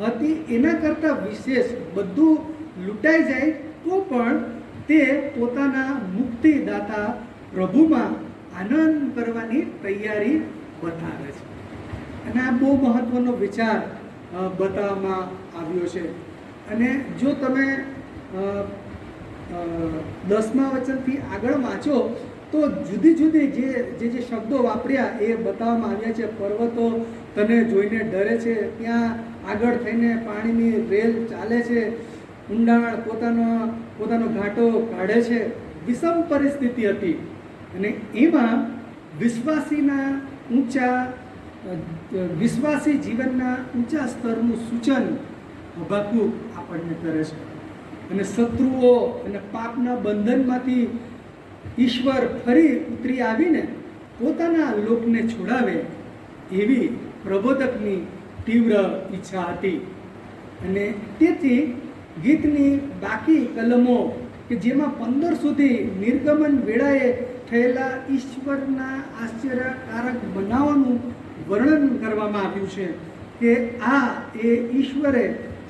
હતી. એના કરતાં વિશેષ બધું લૂંટાઈ જાય તો પણ તે પોતાના મુક્તિદાતા પ્રભુમાં આનંદ કરવાની તૈયારી બતાવે છે. અને આ બહુ મહત્વનો વિચાર બતાવવામાં આવ્યો છે. અને જો તમે 10મા વચનથી આગળ વાંચો તો જુદી જુદી જે શબ્દો વાપર્યા એ બતાવવામાં આવ્યા છે. પર્વતો તને જોઈને ડરે છે, ત્યાં આગળ થઈને પાણીની રેલ ચાલે છે, ઊંડાણ પોતાનો ઘાટો કાઢે છે. વિષમ પરિસ્થિતિ હતી. અને એમાં વિશ્વાસી જીવનના ઊંચા સ્તરનું સૂચન હબાકૂક આપણને કરે છે. અને શત્રુઓ અને પાપના બંધનમાંથી ઈશ્વર ફરી ઉતરી આવીને પોતાના લોકને છોડાવે એવી પ્રબોધકની તીવ્ર ઈચ્છા હતી. અને તેથી ગીતની બાકી કલમો કે જેમાં 15 સુધી નિર્ગમન વેળાએ થયેલા ઈશ્વરના આશ્ચર્યકારક બનાવોનું વર્ણન કરવામાં આવ્યું છે કે એ ઈશ્વરે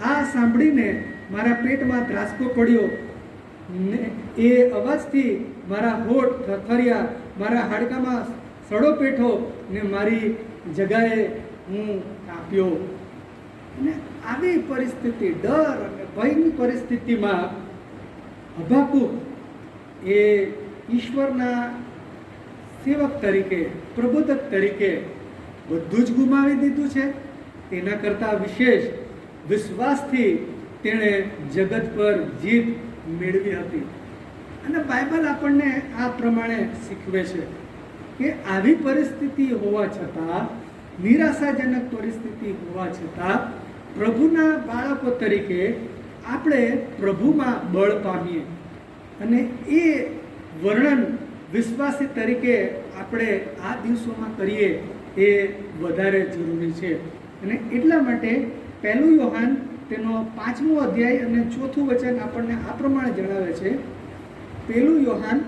આ સાંભળીને મારા પેટમાં ધ્રાસકો પડ્યો ને એ અવાજથી મારા હોઠ થરથર્યા, મારા હાડકામાં સડો પેઠો ને મારી જગાએ હું કાપ્યો. અને આવી પરિસ્થિતિ, ડર અને ભયની પરિસ્થિતિમાં હબાકૂક એ ઈશ્વરના સેવક તરીકે, પ્રબોધક તરીકે બધું જ ગુમાવી દીધું છે. તેના કરતાં વિશેષ વિશ્વાસથી તેણે જગત પર જીત મેળવી હતી. અને બાઇબલ આપણને આ પ્રમાણે શીખવે છે કે આવી પરિસ્થિતિ હોવા છતાં, નિરાશાજનક પરિસ્થિતિ હોવા છતાં પ્રભુના બાળકો તરીકે આપણે પ્રભુમાં બળ પામીએ. અને એ વર્ણન વિશ્વાસી તરીકે આપણે આ દિવસોમાં કરીએ એ વધારે જરૂરી છે. અને એટલા માટે 1 યોહાન તેનો 5મો અધ્યાય અને 4થું વચન આપણને આ પ્રમાણે જણાવે છે. 1 યોહાન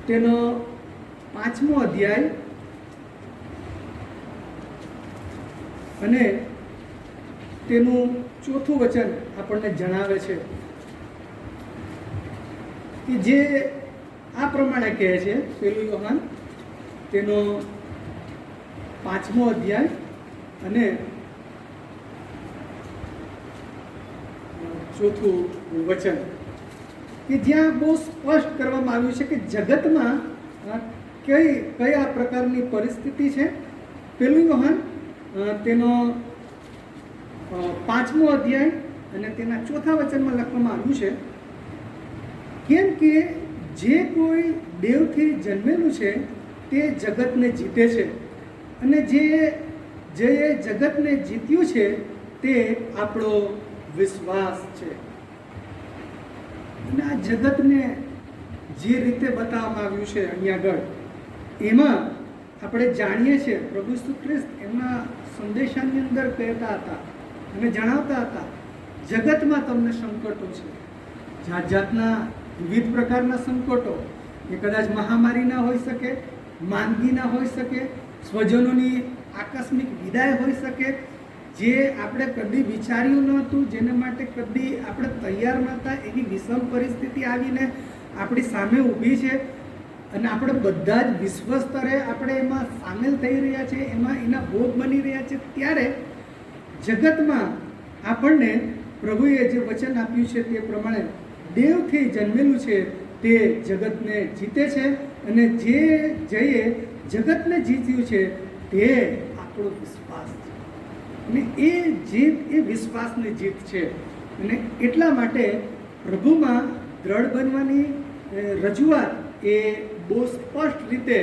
તેનો 5મો અધ્યાય અને તેનું 4થું વચન આપણને જણાવે છે કે જે આ પ્રમાણે કહે છે. 1 યોહાન તેનો 5મો અધ્યાય અને 4થું વચન કે જ્યાં બહુ સ્પષ્ટ કરવામાં આવ્યું છે કે જગતમાં કયા પ્રકારની પરિસ્થિતિ છે. 1 યોહાન તેનો 5મો અધ્યાય અને તેના 4થા વચનમાં લખવામાં આવ્યું છે કેમ કે જે કોઈ દેવથી જન્મેલું છે તે જગતને જીતે છે અને જે જગતને જીત્યું છે તે આપણો વિશ્વાસ છે. અને આ જગતને જે રીતે બતાવવામાં આવ્યું છે અહીંયા આગળ એમાં આપણે જાણીએ છીએ પ્રભુ ઈસુ ખ્રિસ્ત એમના સંદેશાની અંદર કહેતા હતા અને જણાવતા હતા જગતમાં તમને સંકટો છે, જાત જાતના વિવિધ પ્રકારના સંકટો. એ કદાચ મહામારીના હોઈ શકે, માંદગીના હોઈ શકે, સ્વજનોની આકસ્મિક વિદાય હોઈ શકે, જે આપણે કદી વિચાર્યું ન હતું, જેને માટે કદી આપણે તૈયાર નહોતા, એવી વિષમ પરિસ્થિતિ આવીને આપણી સામે ઊભી છે અને આપણે બધા જ વિશ્વ સ્તરે આપણે એમાં સામેલ થઈ રહ્યા છે, એમાં એના ભોગ બની રહ્યા છે. ત્યારે જગતમાં આપણને પ્રભુએ જે વચન આપ્યું છે તે પ્રમાણે દેવથી જન્મેલું છે તે જગતને જીતે છે અને જે જગતને જીત્યું છે તે આપણો વિશ્વાસ છે અને એ જીત એ વિશ્વાસની જીત છે. અને એટલા માટે પ્રભુમાં દ્રઢ બનવાની રજૂઆત એ બહુ સ્પષ્ટ રીતે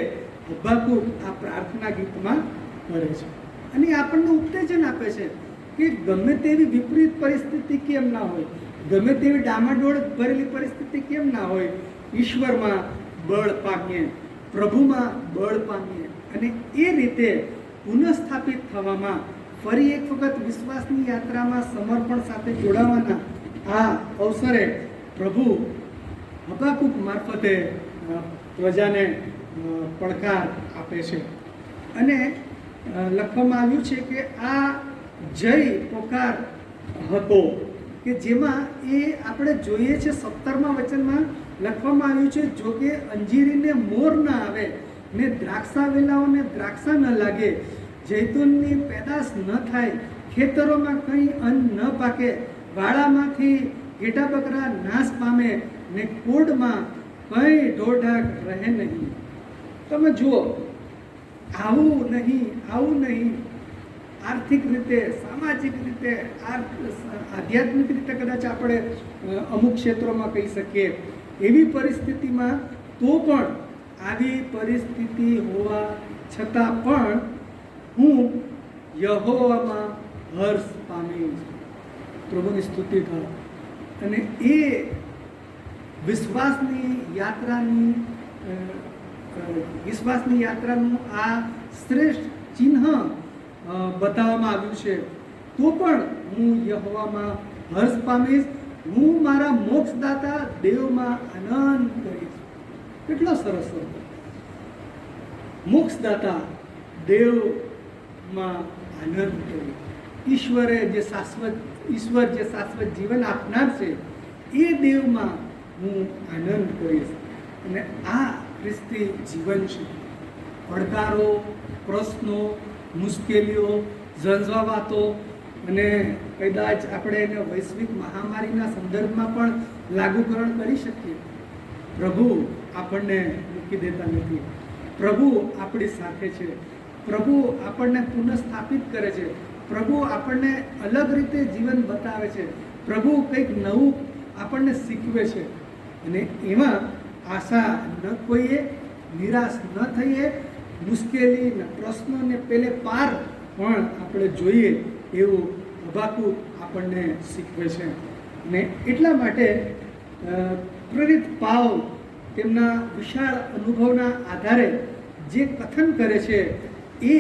હબાકુક આ પ્રાર્થના ગીતમાં કરે છે અને આપણને ઉત્તેજન આપે છે કે ગમે તેવી વિપરીત પરિસ્થિતિ કેમ ના હોય, ગમે તેવી ડામાડોળ ભરેલી પરિસ્થિતિ કેમ ના હોય, ઈશ્વરમાં બળ પામીએ, પ્રભુમાં બળ પામીએ અને એ રીતે પુનઃસ્થાપિત થવામાં ફરી એક વખત વિશ્વાસની યાત્રામાં સમર્પણ સાથે જોડાવાના આ અવસરે પ્રભુ હબાકુક મારફતે પ્રજાને પડકાર આપે છે. અને લખવામાં આવ્યું છે કે આ જય પોકાર હતો કે જેમાં એ આપણે જોઈએ છે 17મા વચનમાં લખવામાં આવ્યું છે જો કે અંજીરીને મોર ના આવે ને દ્રાક્ષા વેલાઓને દ્રાક્ષા ન લાગે, જૈતુનની પેદાશ ન થાય, ખેતરોમાં કંઈ અન્ન ન પાકે, વાડામાંથી ઘેટા બકરા નાશ પામે ને કોડમાં કંઈ ઢોરઢાક રહે નહીં. તમે જુઓ, આવું નહીં આર્થિક રીતે, સામાજિક રીતે, આધ્યાત્મિક રીતે કદાચ આપણે અમુક ક્ષેત્રોમાં કહી શકીએ એવી પરિસ્થિતિમાં તો પણ આવી પરિસ્થિતિ હોવા છતાં પણ હું યહોવામાં હર્ષ પામીશ. પ્રભુની સ્તુતિ થાય. અને એ વિશ્વાસની યાત્રાનું આ શ્રેષ્ઠ ચિહ્ન બતાવવામાં આવ્યું છે. તો પણ હું યહોવામાં હર્ષ પામીશ, હું મારા મોક્ષદાતા દેવમાં આનંદ કરીશ. કેટલો સરસ શબ્દ! મોક્ષદાતા દેવમાં આનંદ કરીશ. ઈશ્વર જે શાશ્વત જીવન આપનાર છે એ દેવમાં હું આનંદ કરીશ. અને આ ખ્રિસ્તી જીવન છે. પડકારો, પ્રશ્નો, મુશ્કેલીઓ, ઝંઝાવાતો અને કદાચ આપણે એને વૈશ્વિક મહામારીના સંદર્ભમાં પણ લાગુકરણ કરી શકીએ. પ્રભુ આપણને મૂકી દેતા નથી. પ્રભુ આપણી સાથે છે. પ્રભુ આપણને પુનઃસ્થાપિત કરે છે. પ્રભુ આપણને અલગ રીતે જીવન બતાવે છે. પ્રભુ કંઈક નવું આપણને શીખવે છે. અને એમાં આશા ન ખોઈએ, નિરાશ ન થઈએ, મુશ્કેલી ને પ્રશ્નોને પેલે પાર પણ આપણે જોઈએ એવું હબાકુક આપણને શીખવે છે. ને એટલા માટે પ્રેરિત પાઉલ તેમના વિશાળ અનુભવના આધારે જે કથન કરે છે એ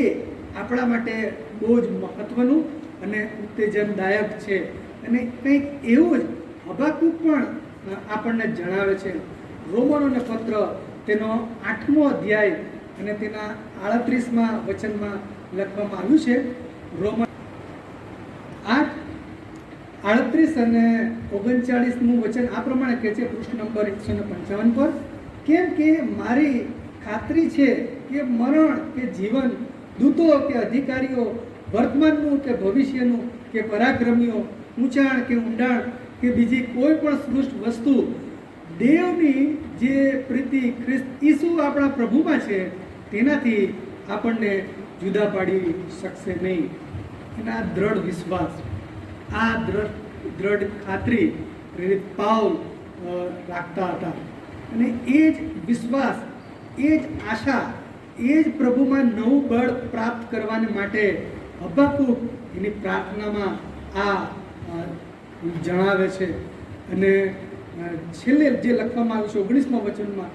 આપણા માટે બહુ જ મહત્વનું અને ઉત્તેજનદાયક છે. અને કંઈક એવું જ હબાકુક પણ આપણને જણાવે છે. રોમનોને પત્ર તેનો 8મો અધ્યાય અને તેના 38મા વચનમાં લખવામાં આવ્યું છે. રોમન 8:38 અને 39મું વચન આ પ્રમાણે કહે છે, પૃષ્ઠ નંબર 155 પર, કેમ કે મારી ખાતરી છે કે મરણ કે જીવન, દૂતો કે અધિકારીઓ, વર્તમાનનું કે ભવિષ્યનું કે પરાક્રમીઓ, ઊંચાણ કે ઊંડાણ કે બીજી કોઈ પણ સૃષ્ટ વસ્તુ દેવની જે પ્રીતિ ખ્રિસ્ત ઈસુ આપણા પ્રભુમાં છે તેનાથી આપણને જુદા પાડી શકશે નહીં. એના દ્રઢ વિશ્વાસ, આ દ્રઢ ખાતરી પ્રેરિત પાઉલ રાખતા હતા. અને એ જ વિશ્વાસ, એ જ આશા, એ જ પ્રભુમાં નવું બળ પ્રાપ્ત કરવાને માટે હબાકુક એની પ્રાર્થનામાં આ જણાવે છે. અને છેલ્લે જે લખવામાં આવ્યું છે 19મા વચનમાં,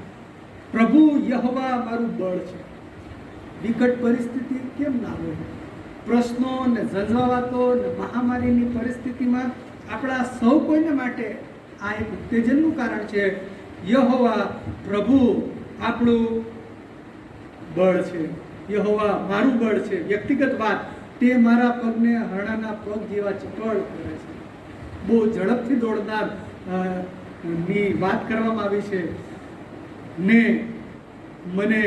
પ્રભુ યહોવા મારું બળ છે. વિકટ પરિસ્થિતિ કેમ ના હોય? પ્રશ્નો ને ઝંઝાવાતો ને મહામારીની પરિસ્થિતિમાં આપણા સૌ કોઈને માટે આ એક ઉત્તેજનનું કારણ છે. યહોવા પ્રભુ આપણું બળ છે, યહોવા મારું બળ છે. વ્યક્તિગત વાત, તે મારા પગને હરણાના પગ જેવા ચપળ કરે છે. બહુ ઝડપથી દોડનાર ની વાત કરવામાં આવી છે. ને મને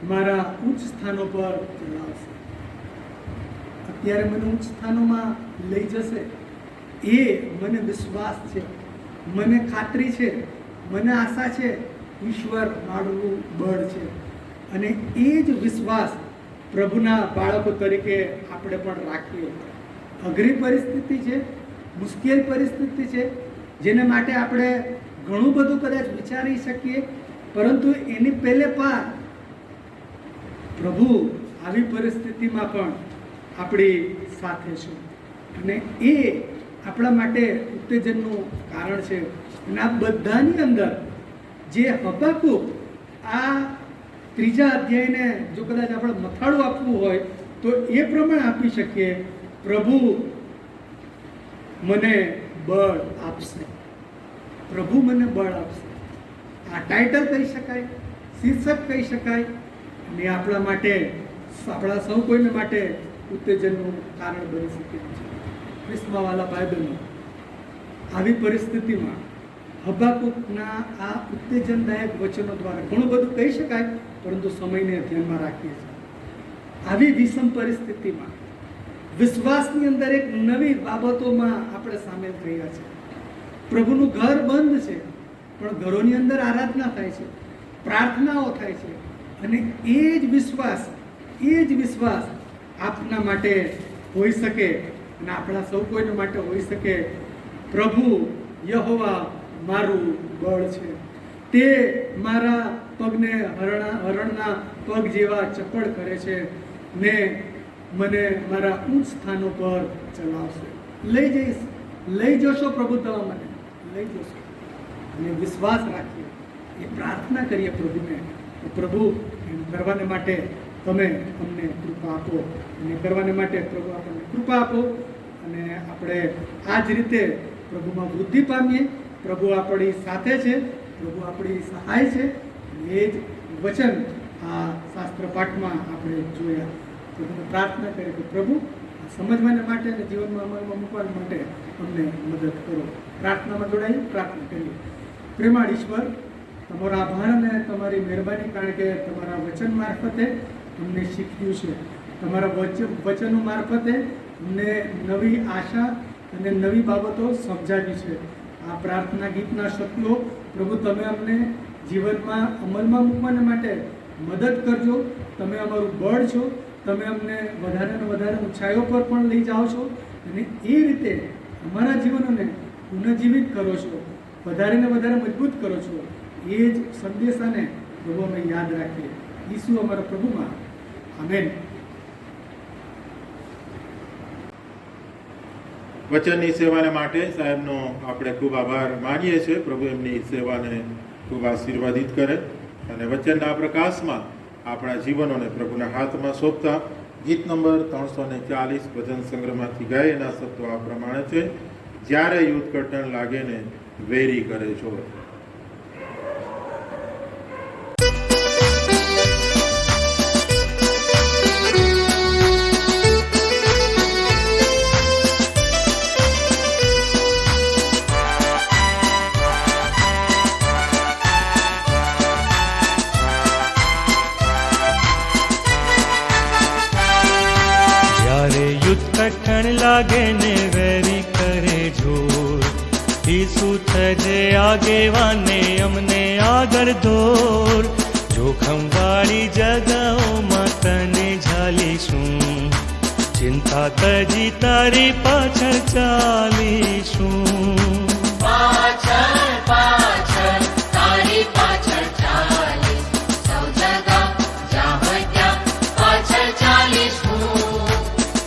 મારા ઉચ્ચ સ્થાનો પર ચલાવશે. અત્યારે મને ઉચ્ચ સ્થાનોમાં લઈ જશે, એ મને વિશ્વાસ છે, મને ખાતરી છે, મને આશા છે. ઈશ્વર મારું બળ છે. અને એ જ વિશ્વાસ પ્રભુના બાળકો તરીકે આપણે પણ રાખીએ. અઘરી પરિસ્થિતિ છે, મુશ્કેલ પરિસ્થિતિ છે, જેને માટે આપણે ઘણું બધું કદાચ વિચારી શકીએ, પરંતુ એની પહેલે પાર પ્રભુ આવી પરિસ્થિતિમાં પણ આપણી સાથે છે. અને એ આપણા માટે ઉત્તેજનનું કારણ છે. અને આ બધાની અંદર જે હબાકુક આ 3જા અધ્યાયને જો કદાચ આપણે મથાળું આપવું હોય તો એ પ્રમાણે આપી શકીએ, પ્રભુ મને બળ આપશે, પ્રભુ મને બળ આપશે. આ ટાઇટલ કહી શકાય, શીર્ષક કહી શકાય. અને આપણા માટે, આપણા સૌ કોઈને માટે ઉત્તેજનનું કારણ બની શકે છે. ક્રિસ્મવાલા ભાઈ બહેનો, આવી પરિસ્થિતિમાં હબાકુકના આ ઉત્તેજનદાયક વચનો દ્વારા ઘણું બધું કહી શકાય, પરંતુ સમયને ધ્યાનમાં રાખીએ છીએ. આવી વિષમ પરિસ્થિતિમાં વિશ્વાસની અંદર એક નવી બાબતોમાં આપણે સામેલ થયા છે. પ્રભુનું ઘર બંધ છે, પણ ઘરોની અંદર આરાધના થાય છે, પ્રાર્થનાઓ થાય છે. અને એ જ વિશ્વાસ આપના માટે હોઈ શકે અને આપણા સૌ કોઈને માટે હોઈ શકે. પ્રભુ યહોવા મારું બળ છે, તે મારા પગને હરણના પગ જેવા ચપળ કરે છે ને મને મારા ઉચ્ચ સ્થાનો પર ચલાવશે. લઈ જશો પ્રભુ, તમે મને લઈ જશો. અને વિશ્વાસ રાખીએ, એ પ્રાર્થના કરીએ પ્રભુને, પ્રભુ એમ કરવાને માટે તમે અમને કૃપા આપો. અને કરવાને માટે પ્રભુ આપણને કૃપા આપો. અને આપણે આ જ રીતે પ્રભુમાં વૃદ્ધિ પામીએ. પ્રભુ આપણી સાથે છે, પ્રભુ આપણી સહાય છે. એ જ વચન આ શાસ્ત્ર પાઠમાં આપણે જોયા. પ્રભુને પ્રાર્થના કરીએ કે પ્રભુ સમજવાને માટે અને જીવનમાં અમલમાં મૂકવા માટે અમને મદદ કરો. પ્રાર્થનામાં જોડાઈ પ્રાર્થના કરીએ. પ્રેમાળ ઈશ્વર, તમારો આભાર અને તમારી મહેરબાની, કારણ કે તમારા વચન મારફતે અમને શીખ્યું છે. તમારા વચનો મારફતે અમને નવી આશા અને નવી બાબતો સમજાવી છે. આ પ્રાર્થના ગીતના શબ્દો પ્રભુ તમે અમને જીવનમાં અમલમાં મૂકવાને માટે મદદ કરજો. તમે અમારું બળ છો, તમે અમને વધારે ને વધારે ઊંચાઈઓ પર પણ લઈ જાઓ છો અને એ રીતે અમારા જીવનોને પુનઃજીવિત કરો છો, વધારે ને વધારે મજબૂત કરો છો. એ જ સંદેશાને પ્રભુ અમે યાદ રાખીએ. ઈસુ અમારા પ્રભુમાં. આમેન. વચનની સેવાને માટે સાહેબનો આપણે ખૂબ આભાર માનીએ છીએ. પ્રભુ એમની સેવાને ખૂબ આશીર્વાદિત કરે અને વચનના પ્રકાશમાં આપણા જીવનોને પ્રભુના હાથમાં સોંપતા ગીત નંબર 340 ભજન સંગ્રહમાંથી ગાયેલા શબ્દો આ પ્રમાણે છે. જ્યારે યુદ્ધ કટણ લાગે ને વેરી કરે છો. જ્યારે યુદ્ધ કઠણ લાગે ને વેરી કરે જોર, ઈસુ થજે આગેવાને અમને આગળ દોર. જોખમ વાળી જગાઓમાં તને ઝાલીશું, ચિંતા તજી તારી પાછળ ચાલીશું. પાછળ પાછળ તારી પાછળ ચાલીશ, સૌ જગા જ્યાં ત્યાં પાછળ ચાલીશું.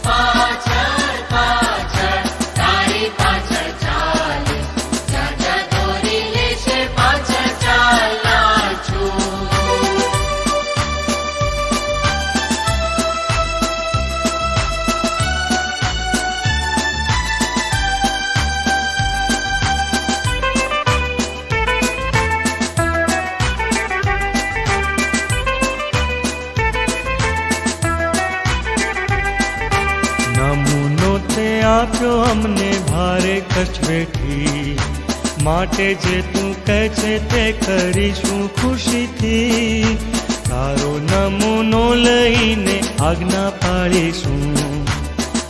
પાછળ પાછળ તારી પાછળ ચાલીશ, જ્યાં જ્યાં દોરી લેશે પાછળ ચાલના છું. નમૂનો તે આપ્યો અમને ભારે કચ્છ વેઠી, માટે જે તું કહે છે તે કરીશું ખુશીથી. તારો નમૂનો લઈને આજ્ઞા પાળીશું,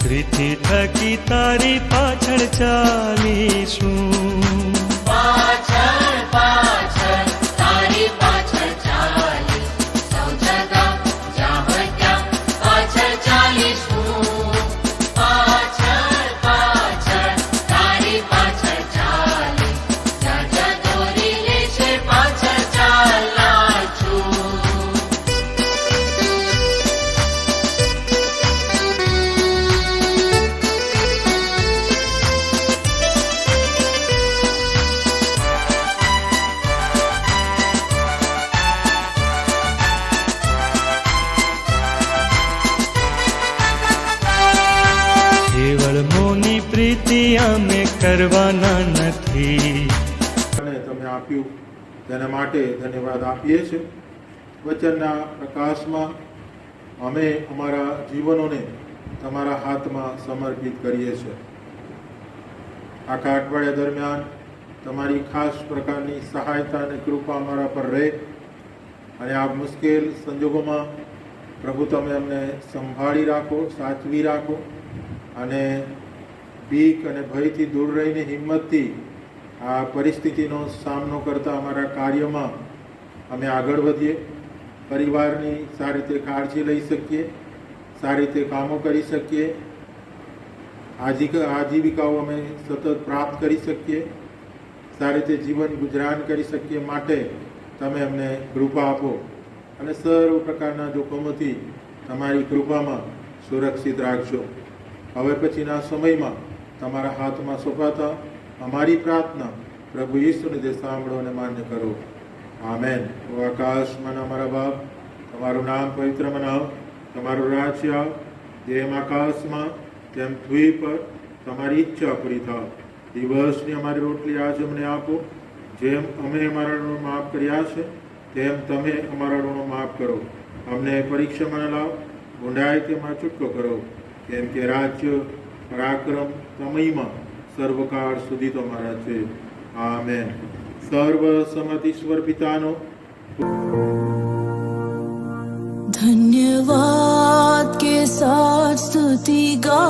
પ્રીતિ થકી તારી પાછળ ચાલીશું. પાછળ પાછળ તારી પાછળ ચાલીશ, સૌ જગા જ્યાં ત્યાં પાછળ ચાલીશું. પાછળ પાછળ તારી પાછળ ચાલીશ, જ્યાં જ્યાં દોરી લેશે પાછળ ચાલના છું. કેવળ મોની પ્રીતિ અમે કરવાના નથી. અને તમે આપ્યું તેના માટે ધન્યવાદ આપીએ છીએ. વચનના પ્રકાશમાં અમે અમારા જીવનોને તમારા હાથમાં સમર્પિત કરીએ છીએ. આખા અઠવાડિયા દરમિયાન તમારી ખાસ પ્રકારની સહાયતા અને કૃપા અમારા પર રહે, અને આ મુશ્કેલ સંજોગોમાં પ્રભુ તમે અમને સંભાળી રાખો, સાચવી રાખો, અને બીક અને ભયથી દૂર રહીને હિંમતથી આ પરિસ્થિતિનો સામનો કરતા અમારા કાર્યમાં અમે આગળ વધીએ, પરિવારની સારી રીતે કાળજી લઈ શકીએ, સારી રીતે કામો કરી શકીએ, આજીવિકાઓ અમે સતત પ્રાપ્ત કરી શકીએ, સારી રીતે જીવન ગુજરાન કરી શકીએ. માટે તમે અમને કૃપા આપો અને સર્વ પ્રકારના જોખમોથી તમારી કૃપામાં સુરક્ષિત રાખજો. હવે પછીના સમયમાં તમારા હાથમાં સોંપાતા અમારી પ્રાર્થના પ્રભુ ઈસુને તે સાંભળો અને માન્ય કરો. આમેન. ઓ આકાશમાં અમારા બાપ, તમારું નામ પવિત્ર મનાવ, તમારું રાજ્ય આવ, જેમ આકાશમાં તેમ પૃથ્વી પર તમારી ઈચ્છા પૂરી થાવ. દિવસની અમારી રોટલી આજ અમને આપો, જેમ અમે અમારા ઋણો માફ કર્યા છે તેમ તમે અમારા ઋણો માફ કરો. અમને પરીક્ષામાં ન લાવ, ઊંડાઈ તેમાં છૂટકો કરો, કેમ કે રાજ્ય પરાક્રમ સમયમાં સર્વકાળ સુધી તમારા છે. આમેન. સર્વ સમત ઈશ્વર પિતાનો धन्यवाद के साथ स्तुति गा